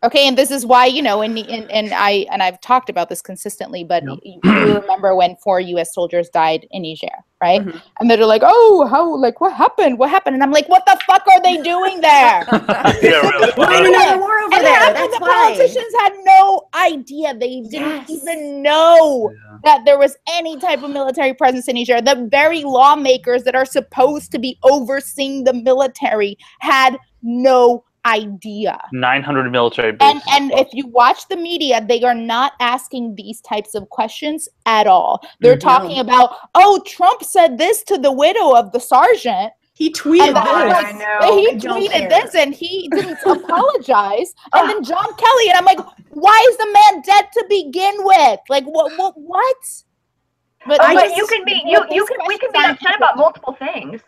Okay, and this is why, and I've talked about this consistently, but you remember when 4 U.S. soldiers died in Niger, right? Mm-hmm. And they're like, "Oh, what happened? What happened?" And I'm like, "What the fuck are they doing there?" We're in another war over and there. That's the politicians had no idea. They didn't even know that there was any type of military presence in Niger. The very lawmakers that are supposed to be overseeing the military had no idea. 900 military bases. And if you watch the media, they are not asking these types of questions at all. They're talking about, Trump said this to the widow of the sergeant. He tweeted this and he didn't apologize. And then John Kelly, and I'm like, why is the man dead to begin with? Like, what? But we can be upset about multiple things.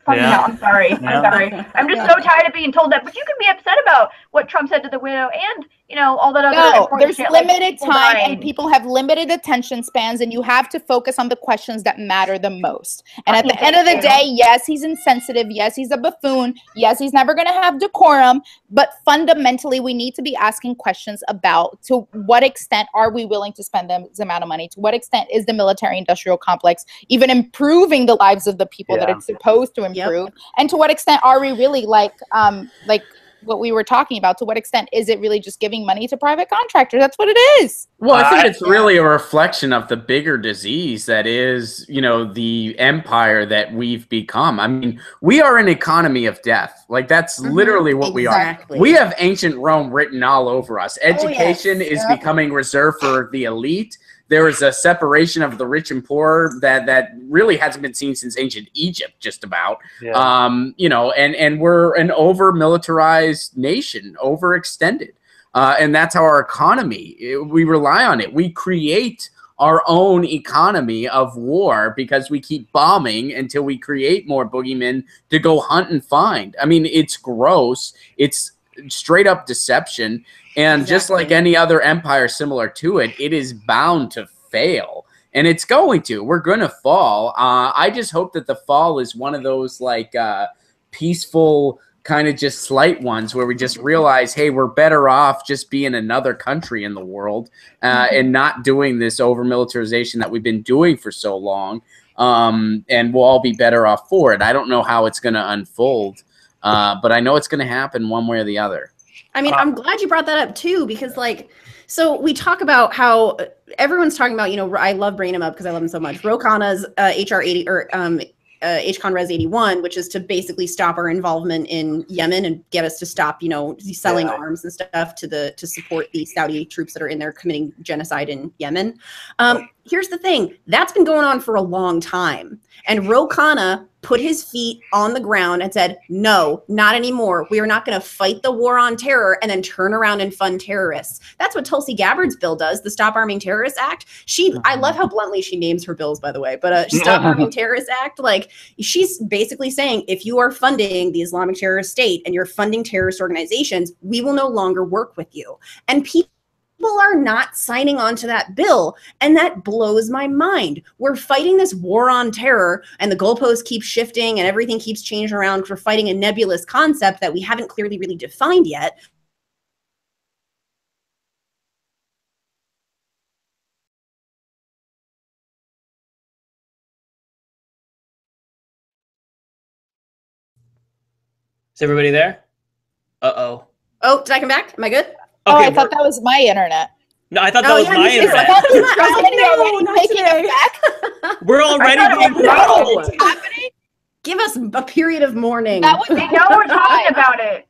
No, I'm sorry. I'm just so tired of being told that. But you can be upset about what Trump said to the widow and, all that other. No, there's limited time and people have limited attention spans, and you have to focus on the questions that matter the most. And at the end of the day, yes, he's insensitive. Yes, he's a buffoon. Yes, he's never going to have decorum. But fundamentally, we need to be asking questions about to what extent are we willing to spend this amount of money? To what extent is the military-industrial complex even improving the lives of the people that it's supposed to improve? Yep. And to what extent are we really like what we were talking about? To what extent is it really just giving money to private contractors? That's what it is. Well, I think it's really a reflection of the bigger disease that is, the empire that we've become. I mean, we are an economy of death. Like, that's literally what we are. We have ancient Rome written all over us. Education is becoming reserved for the elite. There is a separation of the rich and poor that really hasn't been seen since ancient Egypt, just about. Yeah. And we're an over-militarized nation, overextended. And that's how our economy, we rely on it. We create our own economy of war because we keep bombing until we create more boogeymen to go hunt and find. I mean, it's gross. It's straight up deception. And just like any other empire similar to it, it is bound to fail. And it's going to. We're going to fall. I just hope that the fall is one of those peaceful kind of just slight ones where we just realize, hey, we're better off just being another country in the world and not doing this over-militarization that we've been doing for so long. And we'll all be better off for it. I don't know how it's going to unfold. But I know it's going to happen one way or the other. I mean, I'm glad you brought that up too, because like, so we talk about how everyone's talking about, you know, I love bringing him up because I love him so much. Ro Khanna's HR 80 or HCon Res 81, which is to basically stop our involvement in Yemen and get us to stop, you know, selling arms and stuff to support the Saudi troops that are in there committing genocide in Yemen. Here's the thing, that's been going on for a long time. And Ro Khanna put his feet on the ground and said, no, not anymore. We are not going to fight the war on terror and then turn around and fund terrorists. That's what Tulsi Gabbard's bill does, the Stop Arming Terrorists Act. I love how bluntly she names her bills, by the way, but Stop Arming Terrorists Act, like she's basically saying, if you are funding the Islamic terrorist state and you're funding terrorist organizations, we will no longer work with you. And people are not signing on to that bill, and that blows my mind. We're fighting this war on terror, and the goalposts keep shifting and everything keeps changing around. We're fighting a nebulous concept that we haven't clearly really defined yet. Is everybody there? Uh-oh. Oh, did I come back? Am I good? Oh, I thought that was my internet. No, I thought that was my internet. We're already being throttled. Give us a period of mourning. That would be no, we're talking about it.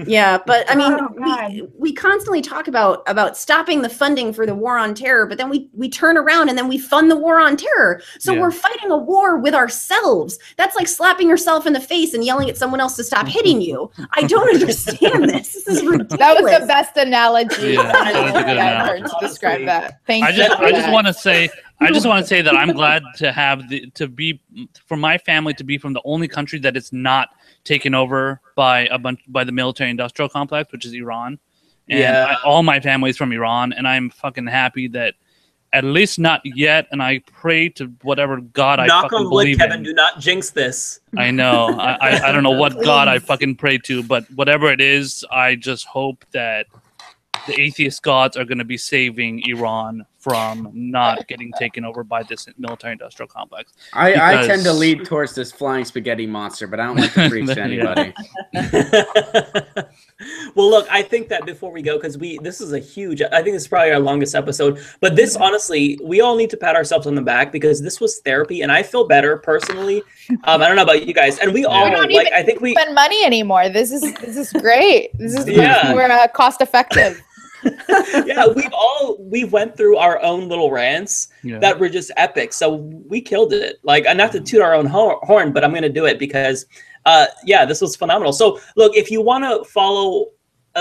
Yeah, but I mean, we constantly talk about stopping the funding for the war on terror, but then we turn around and then we fund the war on terror. So we're fighting a war with ourselves. That's like slapping yourself in the face and yelling at someone else to stop hitting you. I don't understand this. This is ridiculous. That was the best analogy I've heard to describe that. Thank you. I just want to say that I'm glad to have for my family to be from the only country that is not taken over by the military-industrial complex, which is Iran. And all my family is from Iran, and I'm fucking happy that at least not yet. And I pray to whatever God I fucking believe in. Kevin, do not jinx this. I know. I don't know what God I fucking pray to, but whatever it is, I just hope that the atheist gods are going to be saving Iran from not getting taken over by this military-industrial complex. I tend to lead towards this flying spaghetti monster, but I don't like to preach to anybody. Well, look, I think that before we go, because this is a huge, I think this is probably our longest episode, but this, honestly, we all need to pat ourselves on the back because this was therapy, and I feel better personally. I don't know about you guys, and we all, I think we spend money anymore. This is great. This is we're cost effective. Yeah, we went through our own little rants that were just epic. So we killed it. Like, not to toot our own horn, but I'm going to do it because, this was phenomenal. So look, if you want to follow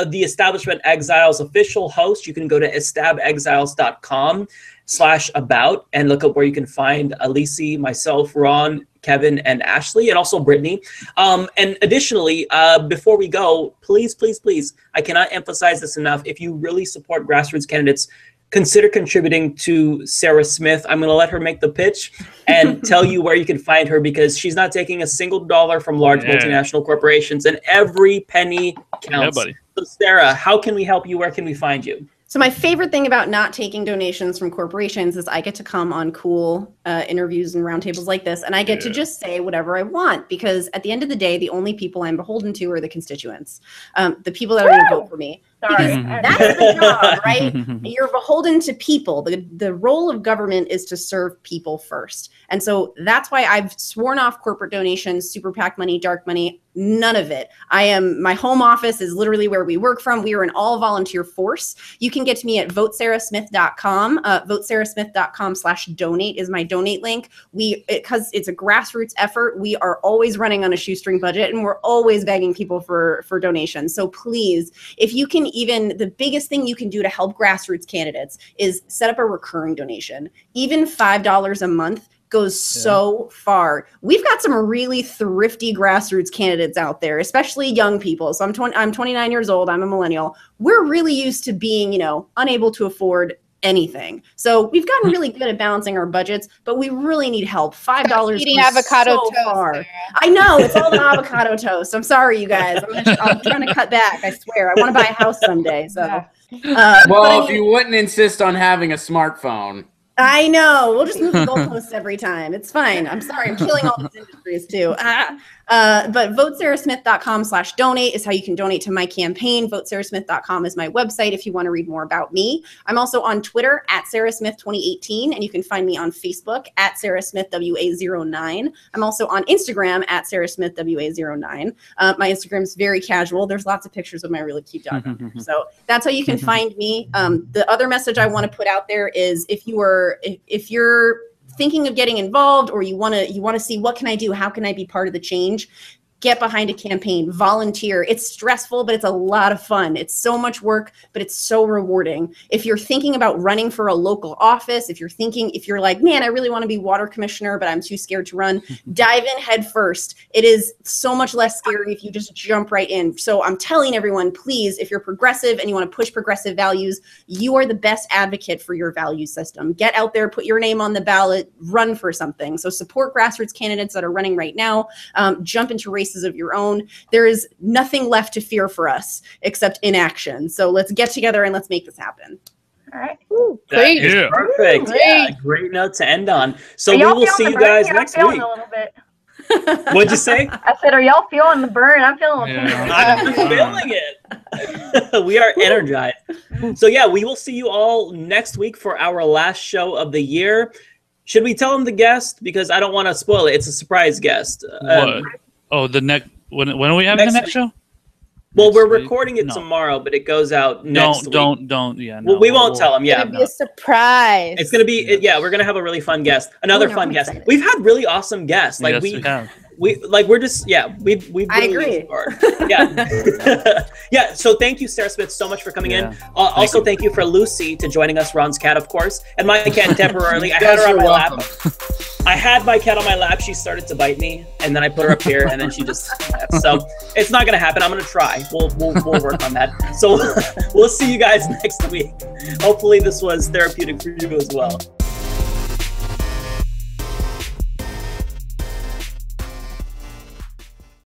the Establishment Exiles official host, you can go to estabexiles.com/about and look up where you can find Alici, myself, Ron, Kevin, and Ashley, and also Brittany. And additionally, before we go, please, please, please, I cannot emphasize this enough. If you really support grassroots candidates, consider contributing to Sarah Smith. I'm going to let her make the pitch and tell you where you can find her because she's not taking a single dollar from large multinational corporations, and every penny counts. Yeah, buddy. So Sarah, how can we help you? Where can we find you? So my favorite thing about not taking donations from corporations is I get to come on cool interviews and roundtables like this, and I get to just say whatever I want, because at the end of the day, the only people I'm beholden to are the constituents, the people that are going to vote for me. Because that's the job, right? You're beholden to people. The role of government is to serve people first. And so that's why I've sworn off corporate donations, super PAC money, dark money, none of it. My home office is literally where we work from. We are an all volunteer force. You can get to me at votesarahsmith.com. Votesarahsmith.com/donate is my donate link. Because it's a grassroots effort, we are always running on a shoestring budget, and we're always begging people for donations. So please, if you can, the biggest thing you can do to help grassroots candidates is set up a recurring donation. Even $5 a month goes so far. We've got some really thrifty grassroots candidates out there, especially young people. So I'm 29 years old. I'm a millennial. We're really used to being, unable to afford anything. So we've gotten really good at balancing our budgets, but we really need help. $5 eating avocado toast. Far. I know, it's all the avocado toast. I'm sorry, you guys. I'm trying to cut back. I swear. I want to buy a house someday. So, if you wouldn't insist on having a smartphone. I know. We'll just move the goalposts every time. It's fine. I'm sorry. I'm killing all these industries too. But votesarahsmith.com/donate is how you can donate to my campaign. Votesarahsmith.com is my website if you want to read more about me. I'm also on Twitter @SarahSmith2018, and you can find me on Facebook @SarahSmithWA09. I'm also on Instagram @SarahSmithWA09. My Instagram is very casual. There's lots of pictures of my really cute dog on there. So that's how you can find me. The other message I want to put out there is if you're thinking of getting involved, or you want to see what can I do, how can I be part of the change, get behind a campaign, volunteer. It's stressful, but it's a lot of fun. It's so much work, but it's so rewarding. If you're thinking about running for a local office, if you're like, man, I really want to be water commissioner, but I'm too scared to run, dive in head first. It is so much less scary if you just jump right in. So I'm telling everyone, please, if you're progressive and you want to push progressive values, you are the best advocate for your value system. Get out there, put your name on the ballot, run for something. So support grassroots candidates that are running right now. Jump into races of your own. There is nothing left to fear for us except inaction. So let's get together and let's make this happen. All right. Great. Yeah. Perfect. Great. Yeah, great note to end on. So we will see you guys next week. A little bit. What'd you say? I said, are y'all feeling the burn? I'm feeling I'm feeling it. We are energized. So yeah, we will see you all next week for our last show of the year. Should we tell them the guest? Because I don't want to spoil it. It's a surprise guest. What? Oh, the next. When are we having the next show? Well, we're recording it tomorrow, but it goes out next week. Don't. Yeah. No, well, we won't tell them. Yeah. It's gonna be a surprise. It's gonna be. Yeah, we're gonna have a really fun guest. Another fun guest. Excited. We've had really awesome guests. Like yes, we have. We're just we've really I agree. Yeah. Yeah, so thank you, Sarah Smith, so much for coming in. Also thank you for Lucy to joining us, Ron's cat, of course, and my cat temporarily. I had her on my lap. I had my cat on my lap. She started to bite me, and then I put her up here, and then she just so it's not gonna happen. I'm gonna try. We'll work on that. So we'll see you guys next week. Hopefully this was therapeutic for you as well.